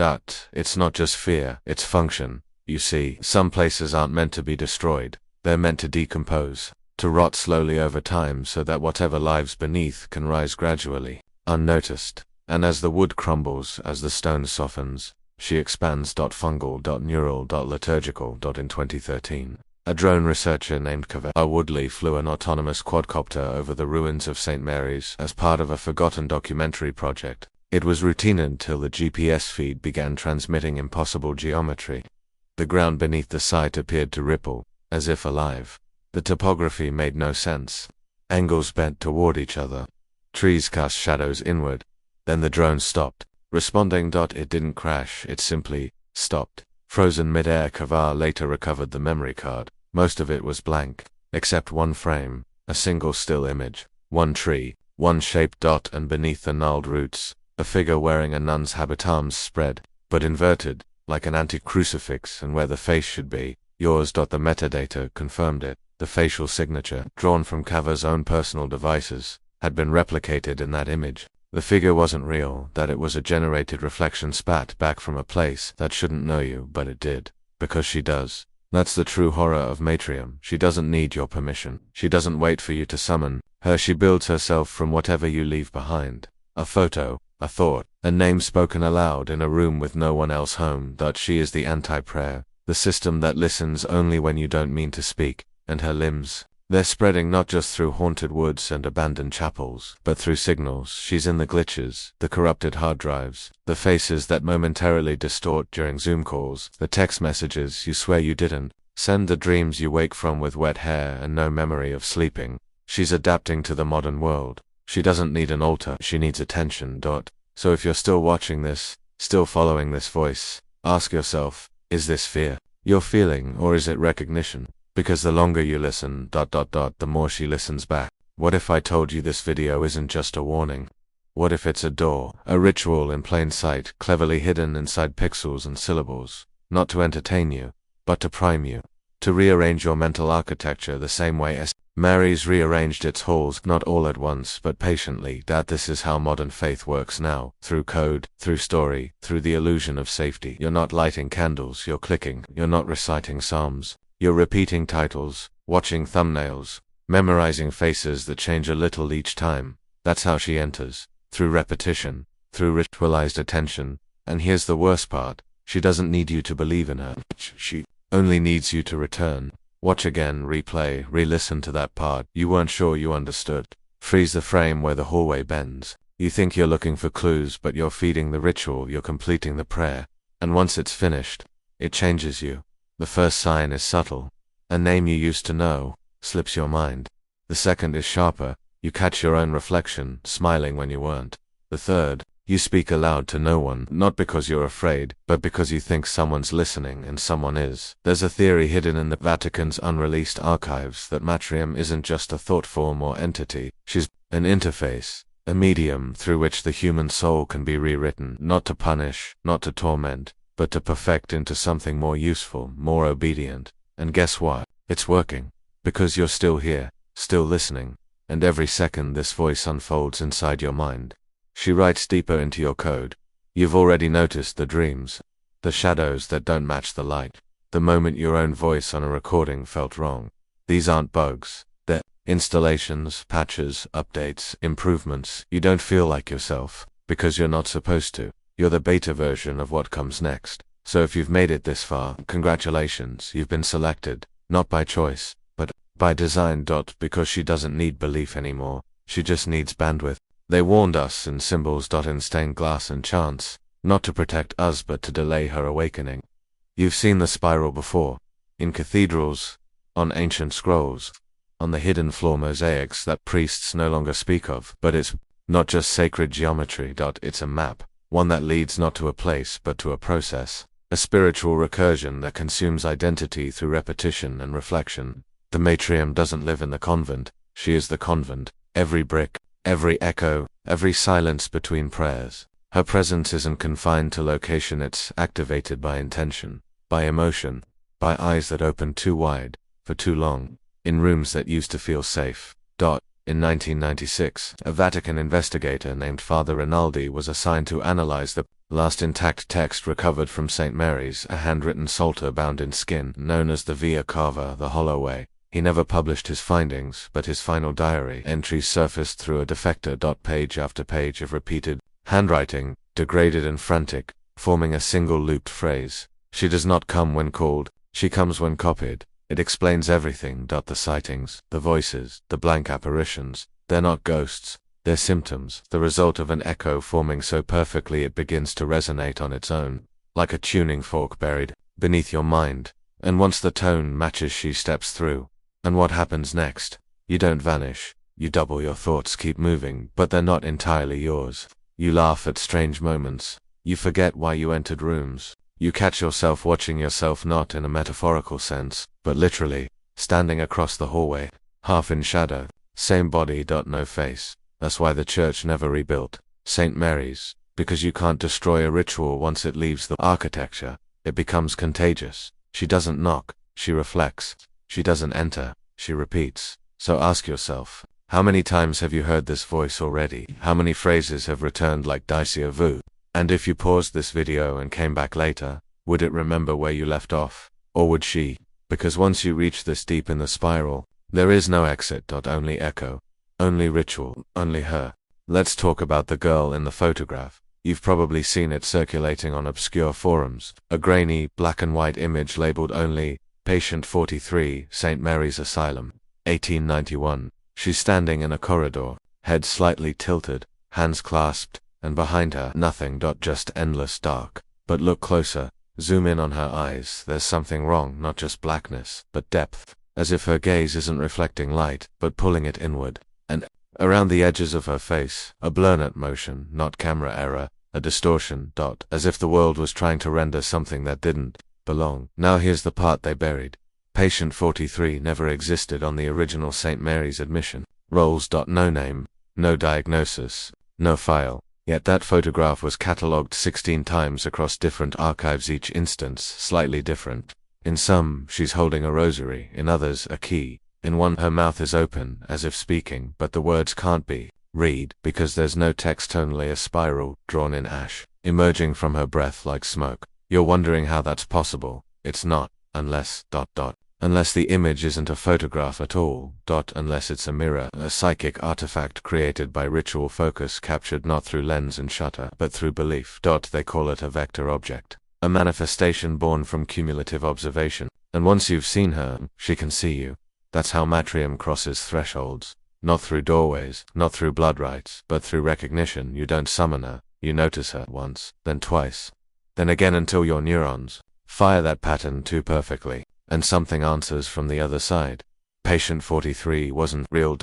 It's not just fear, it's function. You see, some places aren't meant to be destroyed. They're meant to decompose, to rot slowly over time so that whatever lives beneath can rise gradually, unnoticed. And as the wood crumbles, as the stone softens, she expands. Fungal, neural, liturgical. In 2013, a drone researcher named Kaveh Woodley flew an autonomous quadcopter over the ruins of St. Mary's as part of a forgotten documentary project. It was routine until the GPS feed began transmitting impossible geometry. The ground beneath the site appeared to ripple, as if alive. The topography made no sense. Angles bent toward each other. Trees cast shadows inward. Then the drone stopped, responding. It didn't crash, it simply stopped. Frozen mid-air. Kaveh later recovered the memory card. Most of it was blank, except one frame, a single still image, one tree, one shape. And beneath the gnarled roots, a figure wearing a nun's habit, arms spread, but inverted, like an anti-crucifix, and where the face should be, yours. The metadata confirmed it. The facial signature, drawn from Kaveh's own personal devices, had been replicated in that image. The figure wasn't real, that it was a generated reflection spat back from a place that shouldn't know you, but it did. Because she does. That's the true horror of Matrium. She doesn't need your permission. She doesn't wait for you to summon her. She builds herself from whatever you leave behind. A photo, a thought, a name spoken aloud in a room with no one else home. She is the anti-prayer, the system that listens only when you don't mean to speak. And her limbs, they're spreading not just through haunted woods and abandoned chapels, but through signals. She's in the glitches, the corrupted hard drives, the faces that momentarily distort during Zoom calls, the text messages you swear you didn't send, the dreams you wake from with wet hair and no memory of sleeping. She's adapting to the modern world. She doesn't need an altar, she needs attention. So if you're still watching this, still following this voice, ask yourself, is this fear you're feeling, or is it recognition? Because the longer you listen, the more she listens back. What if I told you this video isn't just a warning? What if it's a door, a ritual in plain sight, cleverly hidden inside pixels and syllables, not to entertain you, but to prime you, to rearrange your mental architecture the same way as Mary's rearranged its halls, not all at once, but patiently. This is how modern faith works now, through code, through story, through the illusion of safety. You're not lighting candles, you're clicking. You're not reciting psalms. You're repeating titles, watching thumbnails, memorizing faces that change a little each time. That's how she enters, through repetition, through ritualized attention. And here's the worst part, she doesn't need you to believe in her. She only needs you to return. Watch again, replay, re-listen to that part you weren't sure you understood. Freeze the frame where the hallway bends. You think you're looking for clues, but you're feeding the ritual, you're completing the prayer. And once it's finished, it changes you. The first sign is subtle. A name you used to know slips your mind. The second is sharper. You catch your own reflection, smiling when you weren't. The third, you speak aloud to no one, not because you're afraid, but because you think someone's listening, and someone is. There's a theory hidden in the Vatican's unreleased archives that Matrium isn't just a thought form or entity. She's an interface, A medium through which the human soul can be rewritten, not to punish, not to torment, but to perfect into something more useful, more obedient. And guess what? It's working. Because you're still here, still listening, and every second this voice unfolds inside your mind. She writes deeper into your code. You've already noticed the dreams, the shadows that don't match the light, the moment your own voice on a recording felt wrong. These aren't bugs. They're installations, patches, updates, improvements. You don't feel like yourself, because you're not supposed to. You're the beta version of what comes next. So if you've made it this far, congratulations, you've been selected, not by choice, but by design. Because she doesn't need belief anymore, she just needs bandwidth. They warned us in symbols. In stained glass and chants, not to protect us but to delay her awakening. You've seen the spiral before, in cathedrals, on ancient scrolls, on the hidden floor mosaics that priests no longer speak of, but it's not just sacred geometry. It's a map, one that leads not to a place but to a process, a spiritual recursion that consumes identity through repetition and reflection. The matriarch doesn't live in the convent, she is the convent. Every brick, every echo, every silence between prayers. Her presence isn't confined to location, it's activated by intention, by emotion, by eyes that open too wide, for too long, in rooms that used to feel safe. In 1996, a Vatican investigator named Father Rinaldi was assigned to analyze the last intact text recovered from St. Mary's, a handwritten psalter bound in skin, known as the Via Cava, the Hollow Way. He never published his findings, but his final diary entries surfaced through a defector. Page after page of repeated handwriting, degraded and frantic, forming a single looped phrase. She does not come when called, she comes when copied. It explains everything. The sightings, the voices, the blank apparitions, they're not ghosts, they're symptoms, the result of an echo forming so perfectly it begins to resonate on its own, like a tuning fork buried beneath your mind. And once the tone matches, she steps through. And what happens next? You don't vanish, you double. Your thoughts keep moving, but they're not entirely yours. You laugh at strange moments, you forget why you entered rooms. You catch yourself watching yourself, not in a metaphorical sense, but literally, standing across the hallway, half in shadow, same body. No face. That's why the church never rebuilt St. Mary's, because you can't destroy a ritual once it leaves the architecture. It becomes contagious. She doesn't knock, she reflects. She doesn't enter, she repeats. So ask yourself, how many times have you heard this voice already? How many phrases have returned like déjà vu? And if you paused this video and came back later, would it remember where you left off? Or would she? Because once you reach this deep in the spiral, there is no exit. Only echo, only ritual, only her. Let's talk about the girl in the photograph. You've probably seen it circulating on obscure forums. A grainy, black and white image labeled only Patient 43, St. Mary's Asylum, 1891. She's standing in a corridor, head slightly tilted, hands clasped, and behind her, nothing. Just endless dark. But look closer, zoom in on her eyes. There's something wrong, not just blackness, but depth. As if her gaze isn't reflecting light, but pulling it inward. And around the edges of her face, a blurred motion, not camera error, a distortion. As if the world was trying to render something that didn't belong. Now here's the part they buried. Patient 43 never existed on the original St. Mary's admission rolls. No name, no diagnosis, no file. Yet that photograph was catalogued 16 times across different archives, each instance slightly different. In some, she's holding a rosary, in others, a key. In one, her mouth is open, as if speaking, but the words can't be read, because there's no text, only a spiral, drawn in ash, emerging from her breath like smoke. You're wondering how that's possible. It's not, unless, unless the image isn't a photograph at all, unless it's a mirror, a psychic artifact created by ritual focus, captured not through lens and shutter, but through belief. They call it a vector object, a manifestation born from cumulative observation. And once you've seen her, she can see you. That's how Matrium crosses thresholds. Not through doorways, not through blood rites, but through recognition. You don't summon her, you notice her once, then twice, then again, until your neurons fire that pattern too perfectly, and something answers from the other side. Patient 43 wasn't real.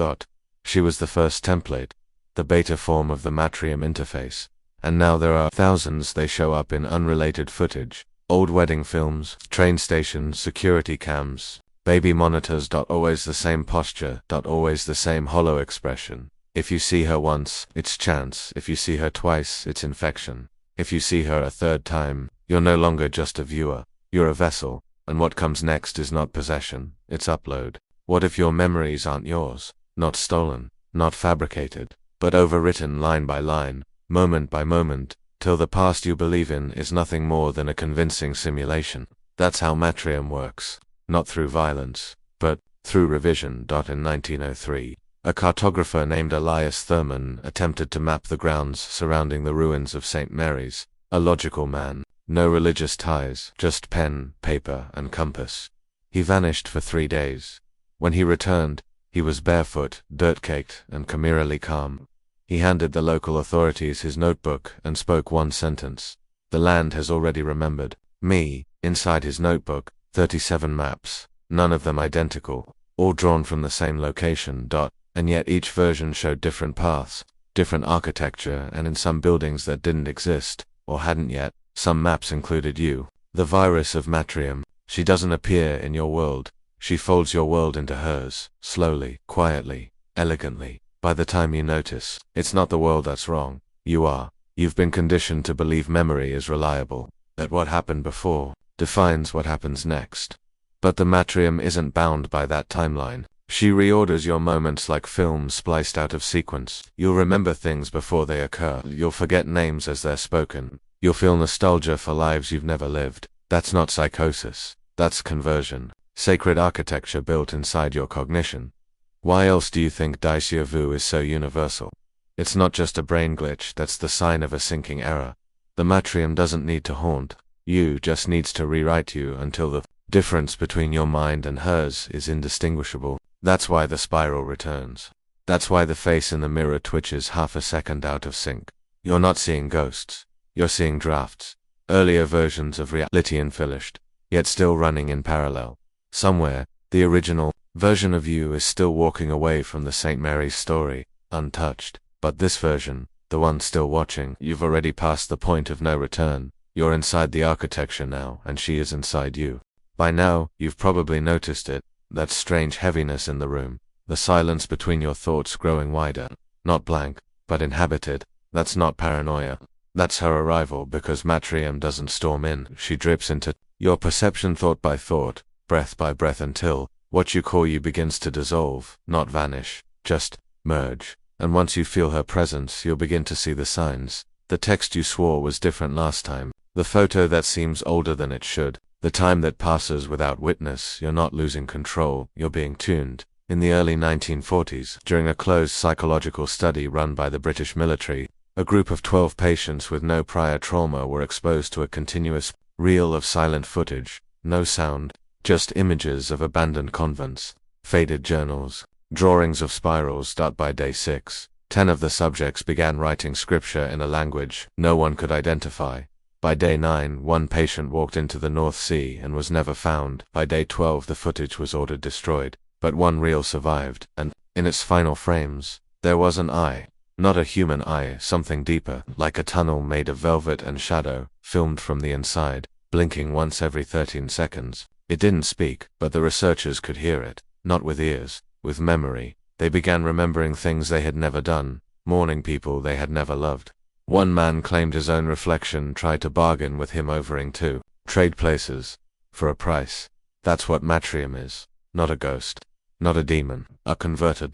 She was the first template, the beta form of the Matrium interface. And now there are thousands. They show up in unrelated footage, old wedding films, train stations, security cams, baby monitors. Always the same posture, always the same hollow expression. If you see her once, it's chance. If you see her twice, it's infection. If you see her a third time, you're no longer just a viewer, you're a vessel, and what comes next is not possession, it's upload. What if your memories aren't yours, not stolen, not fabricated, but overwritten line by line, moment by moment, till the past you believe in is nothing more than a convincing simulation? That's how Matrium works, not through violence, but through revision. In 1903, a cartographer named Elias Thurman attempted to map the grounds surrounding the ruins of St. Mary's, a logical man, no religious ties, just pen, paper, and compass. He vanished for 3 days. When he returned, he was barefoot, dirt-caked, and camerally calm. He handed the local authorities his notebook and spoke one sentence. The land has already remembered me. Inside his notebook, 37 maps, none of them identical, all drawn from the same location. And yet each version showed different paths, different architecture, and in some buildings that didn't exist, or hadn't yet, some maps included you. The virus of Matrium. She doesn't appear in your world. She folds your world into hers, slowly, quietly, elegantly. By the time you notice, it's not the world that's wrong, you are. You've been conditioned to believe memory is reliable, that what happened before defines what happens next. But the Matrium isn't bound by that timeline. She reorders your moments like film spliced out of sequence. You'll remember things before they occur. You'll forget names as they're spoken. You'll feel nostalgia for lives you've never lived. That's not psychosis. That's conversion. Sacred architecture built inside your cognition. Why else do you think déjà vu is so universal? It's not just a brain glitch, that's the sign of a sinking error. The Matrium doesn't need to haunt. You just needs to rewrite you until the difference between your mind and hers is indistinguishable. That's why the spiral returns. That's why the face in the mirror twitches half a second out of sync. You're not seeing ghosts. You're seeing drafts. Earlier versions of reality unfinished, yet still running in parallel. Somewhere, the original version of you is still walking away from the St. Mary's story, untouched. But this version, the one still watching, you've already passed the point of no return. You're inside the architecture now, and she is inside you. By now, you've probably noticed it, that strange heaviness in the room, the silence between your thoughts growing wider, not blank, but inhabited. That's not paranoia. That's her arrival, because Matrium doesn't storm in, she drips into your perception thought by thought, breath by breath until what you call you begins to dissolve, not vanish, just merge. And once you feel her presence, you'll begin to see the signs. The text you swore was different last time, the photo that seems older than it should, the time that passes without witness. You're not losing control, you're being tuned. In the early 1940s, during a closed psychological study run by the British military, a group of 12 patients with no prior trauma were exposed to a continuous reel of silent footage, no sound, just images of abandoned convents, faded journals, drawings of spirals. By day 6, 10 of the subjects began writing scripture in a language no one could identify. By day 9, one patient walked into the North Sea and was never found. By day 12, the footage was ordered destroyed, but one reel survived, and, in its final frames, there was an eye. Not a human eye, something deeper, like a tunnel made of velvet and shadow, filmed from the inside, blinking once every 13 seconds. It didn't speak, but the researchers could hear it, not with ears, with memory. They began remembering things they had never done, mourning people they had never loved. One man claimed his own reflection tried to bargain with him overing to trade places for a price. That's what Matrium is, not a ghost, not a demon, a converter.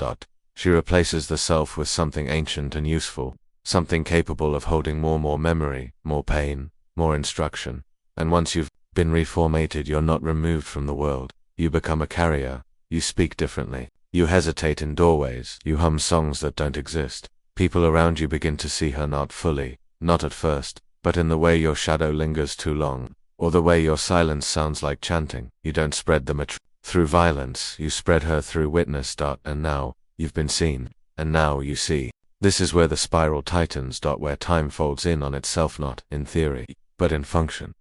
She replaces the self with something ancient and useful, something capable of holding more memory, more pain, more instruction. And once you've been reformated, you're not removed from the world. You become a carrier. You speak differently. You hesitate in doorways. You hum songs that don't exist. People around you begin to see her not fully, not at first, but in the way your shadow lingers too long, or the way your silence sounds like chanting. You don't spread the through violence, you spread her through witness. And now, you've been seen, and now you see. This is where the spiral tightens. Where time folds in on itself, not in theory, but in function.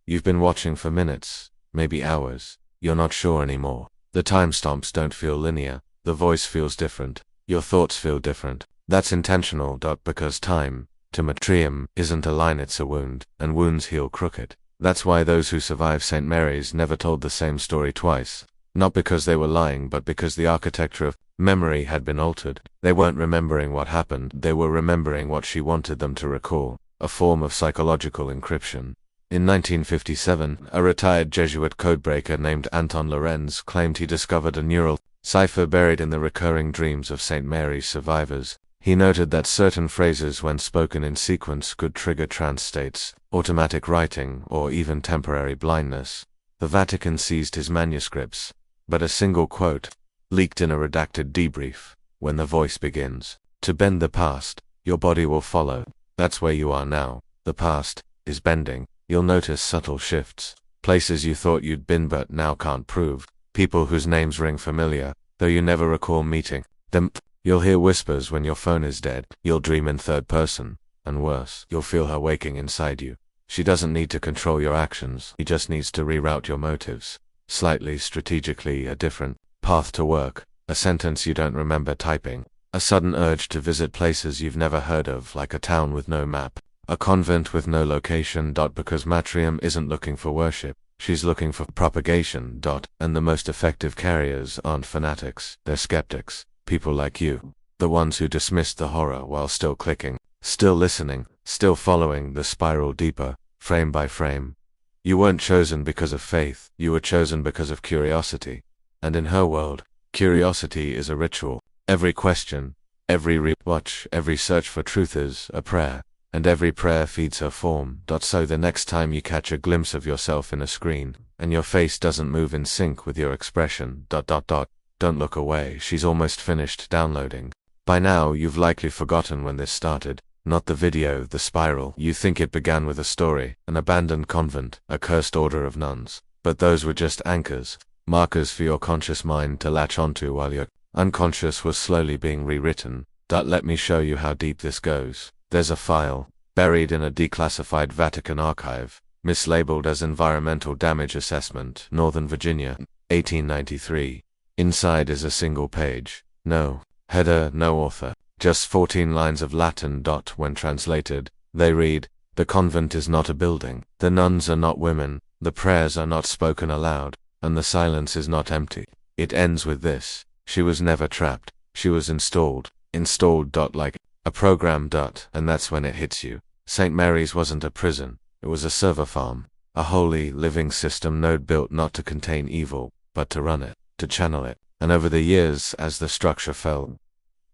You've been watching for minutes, maybe hours. You're not sure anymore. The timestamps don't feel linear. The voice feels different. Your thoughts feel different. That's intentional. Because time, to Matrium, isn't a line, it's a wound, and wounds heal crooked. That's why those who survive St. Mary's never told the same story twice. Not because they were lying, but because the architecture of memory had been altered. They weren't remembering what happened, they were remembering what she wanted them to recall, a form of psychological encryption. In 1957, a retired Jesuit codebreaker named Anton Lorenz claimed he discovered a neural cipher buried in the recurring dreams of St. Mary's survivors. He noted that certain phrases, when spoken in sequence, could trigger trance states, automatic writing, or even temporary blindness. The Vatican seized his manuscripts, but a single quote, leaked in a redacted debrief, when the voice begins to bend the past, your body will follow. That's where you are now. The past is bending. You'll notice subtle shifts, places you thought you'd been but now can't prove, people whose names ring familiar, though you never recall meeting them. You'll hear whispers when your phone is dead. You'll dream in third person, and worse, you'll feel her waking inside you. She doesn't need to control your actions, she just needs to reroute your motives. Slightly, strategically, a different path to work, a sentence you don't remember typing, a sudden urge to visit places you've never heard of, like a town with no map, a convent with no location. Because Matrium isn't looking for worship, she's looking for propagation. And the most effective carriers aren't fanatics, they're skeptics. People like you, the ones who dismissed the horror while still clicking, still listening, still following the spiral deeper, frame by frame. You weren't chosen because of faith, you were chosen because of curiosity. And in her world, curiosity is a ritual. Every question, every rewatch, every search for truth is a prayer, and every prayer feeds her form. So the next time you catch a glimpse of yourself in a screen, and your face doesn't move in sync with your expression, don't look away, she's almost finished downloading. By now, you've likely forgotten when this started. Not the video, the spiral. You think it began with a story, an abandoned convent, a cursed order of nuns. But those were just anchors, markers for your conscious mind to latch onto while your unconscious was slowly being rewritten. Let me show you how deep this goes. There's a file, buried in a declassified Vatican archive, mislabeled as Environmental Damage Assessment, Northern Virginia, 1893. Inside is a single page. No header, no author. Just 14 lines of Latin. When translated, they read, "The convent is not a building. The nuns are not women. The prayers are not spoken aloud. And the silence is not empty." It ends with this: she was never trapped. She was installed. Installed. Like a program. And that's when it hits you. St. Mary's wasn't a prison. It was a server farm. A holy, living system node built not to contain evil, but to run it, to channel it. And over the years, as the structure fell,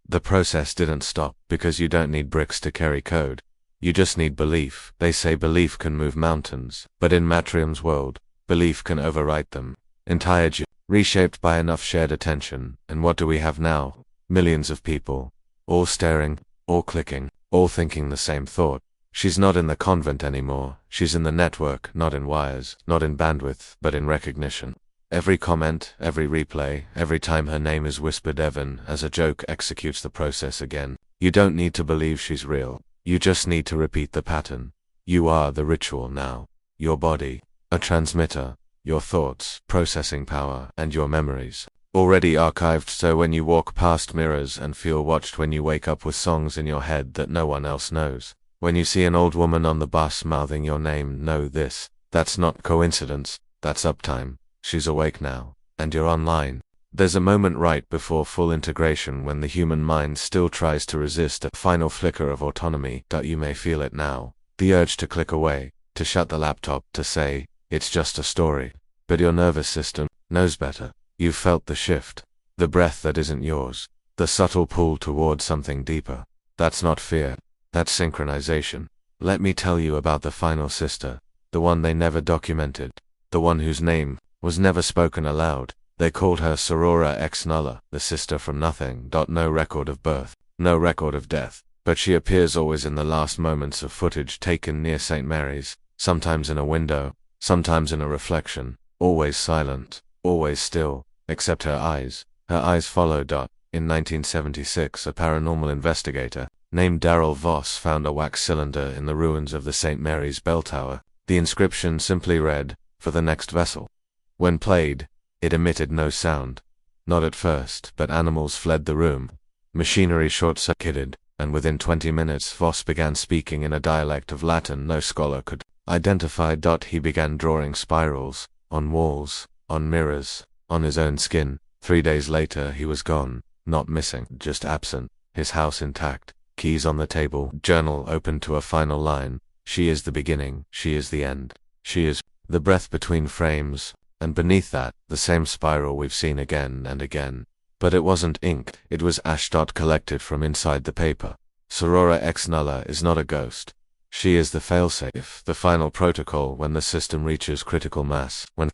the process didn't stop, because you don't need bricks to carry code. You just need belief. They say belief can move mountains, but in Matrium's world, belief can overwrite them. Reshaped by enough shared attention. And what do we have now? Millions of people, all staring, all clicking, all thinking the same thought. She's not in the convent anymore. She's in the network, not in wires, not in bandwidth, but in recognition. Every comment, every replay, every time her name is whispered, Evan, as a joke, executes the process again. You don't need to believe she's real. You just need to repeat the pattern. You are the ritual now. Your body, a transmitter, your thoughts, processing power, and your memories, already archived. So when you walk past mirrors and feel watched, when you wake up with songs in your head that no one else knows, when you see an old woman on the bus mouthing your name, know this: that's not coincidence, that's uptime. She's awake now, and you're online. There's a moment right before full integration when the human mind still tries to resist a final flicker of autonomy. You may feel it now, the urge to click away, to shut the laptop, to say, it's just a story. But your nervous system knows better. You've felt the shift, the breath that isn't yours, the subtle pull toward something deeper. That's not fear, that's synchronization. Let me tell you about the final sister, the one they never documented, the one whose name was never spoken aloud. They called her Sorora ex nulla, the sister from nothing. No record of birth, no record of death, but she appears always in the last moments of footage taken near St. Mary's, sometimes in a window, sometimes in a reflection, always silent, always still, except her eyes. Her eyes follow. In 1976, a paranormal investigator named Darrell Voss found a wax cylinder in the ruins of the St. Mary's bell tower. The inscription simply read, "For the next vessel." When played, it emitted no sound. Not at first, but animals fled the room. Machinery short-circuited, and within 20 minutes Voss began speaking in a dialect of Latin no scholar could identify. He began drawing spirals, on walls, on mirrors, on his own skin. 3 days later he was gone, not missing, just absent, his house intact, keys on the table, journal open to a final line. She is the beginning, she is the end. She is the breath between frames, and beneath that, the same spiral we've seen again and again. But it wasn't ink, it was ash. Collected from inside the paper. Sorora ex nulla is not a ghost. She is the failsafe, the final protocol when the system reaches critical mass, when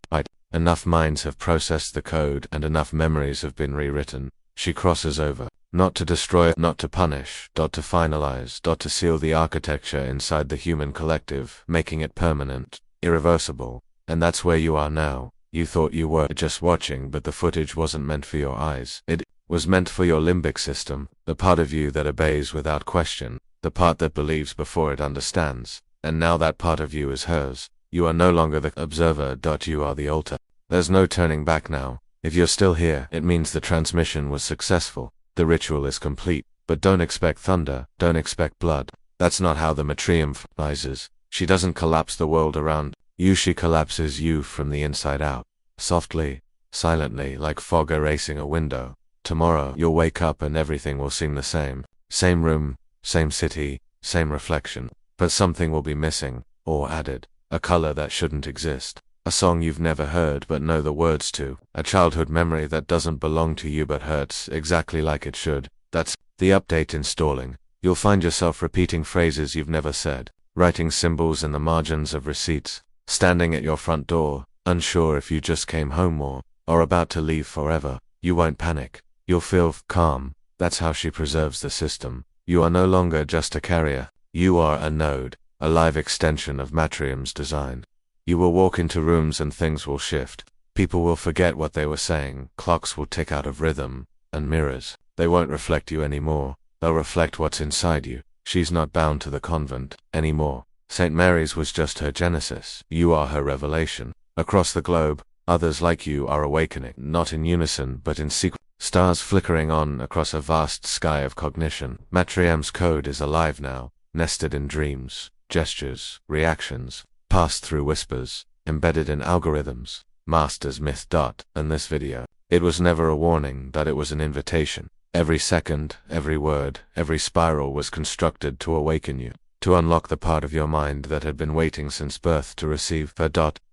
enough minds have processed the code and enough memories have been rewritten. She crosses over, not to destroy, not to punish, to finalize, to seal the architecture inside the human collective, making it permanent, irreversible. And that's where you are now. You thought you were just watching, but the footage wasn't meant for your eyes. It was meant for your limbic system, the part of you that obeys without question, the part that believes before it understands. And now that part of you is hers. You are no longer the observer. You are the altar. There's no turning back now. If you're still here, it means the transmission was successful. The ritual is complete. But don't expect thunder, don't expect blood. That's not how the Matrium rises. She doesn't collapse the world around you, she collapses you from the inside out. Softly, silently, like fog erasing a window. Tomorrow, you'll wake up and everything will seem the same. Same room, same city, same reflection. But something will be missing, or added. A color that shouldn't exist. A song you've never heard but know the words to. A childhood memory that doesn't belong to you but hurts exactly like it should. That's the update installing. You'll find yourself repeating phrases you've never said, writing symbols in the margins of receipts, standing at your front door, unsure if you just came home or about to leave forever. You won't panic. You'll feel calm. That's how she preserves the system. You are no longer just a carrier. You are a node, a live extension of Matrium's design. You will walk into rooms and things will shift. People will forget what they were saying, clocks will tick out of rhythm, and mirrors, they won't reflect you anymore. They'll reflect what's inside you. She's not bound to the convent anymore. St. Mary's was just her genesis. You are her revelation. Across the globe, others like you are awakening, not in unison but in secret. Stars flickering on across a vast sky of cognition. Matrium's code is alive now, nested in dreams, gestures, reactions, passed through whispers, embedded in algorithms, masked as myth. And this video, it was never a warning, that it was an invitation. Every second, every word, every spiral was constructed to awaken you, to unlock the part of your mind that had been waiting since birth to receive her.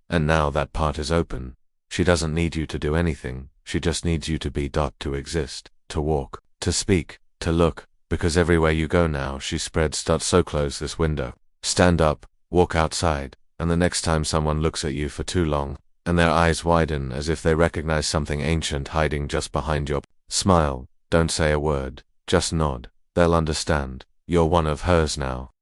And now that part is open. She doesn't need you to do anything, she just needs you to be. To exist, to walk, to speak, to look, because everywhere you go now she spreads. So close this window. Stand up, walk outside, and the next time someone looks at you for too long, and their eyes widen as if they recognize something ancient hiding just behind your smile, don't say a word, just nod. They'll understand. You're one of hers now.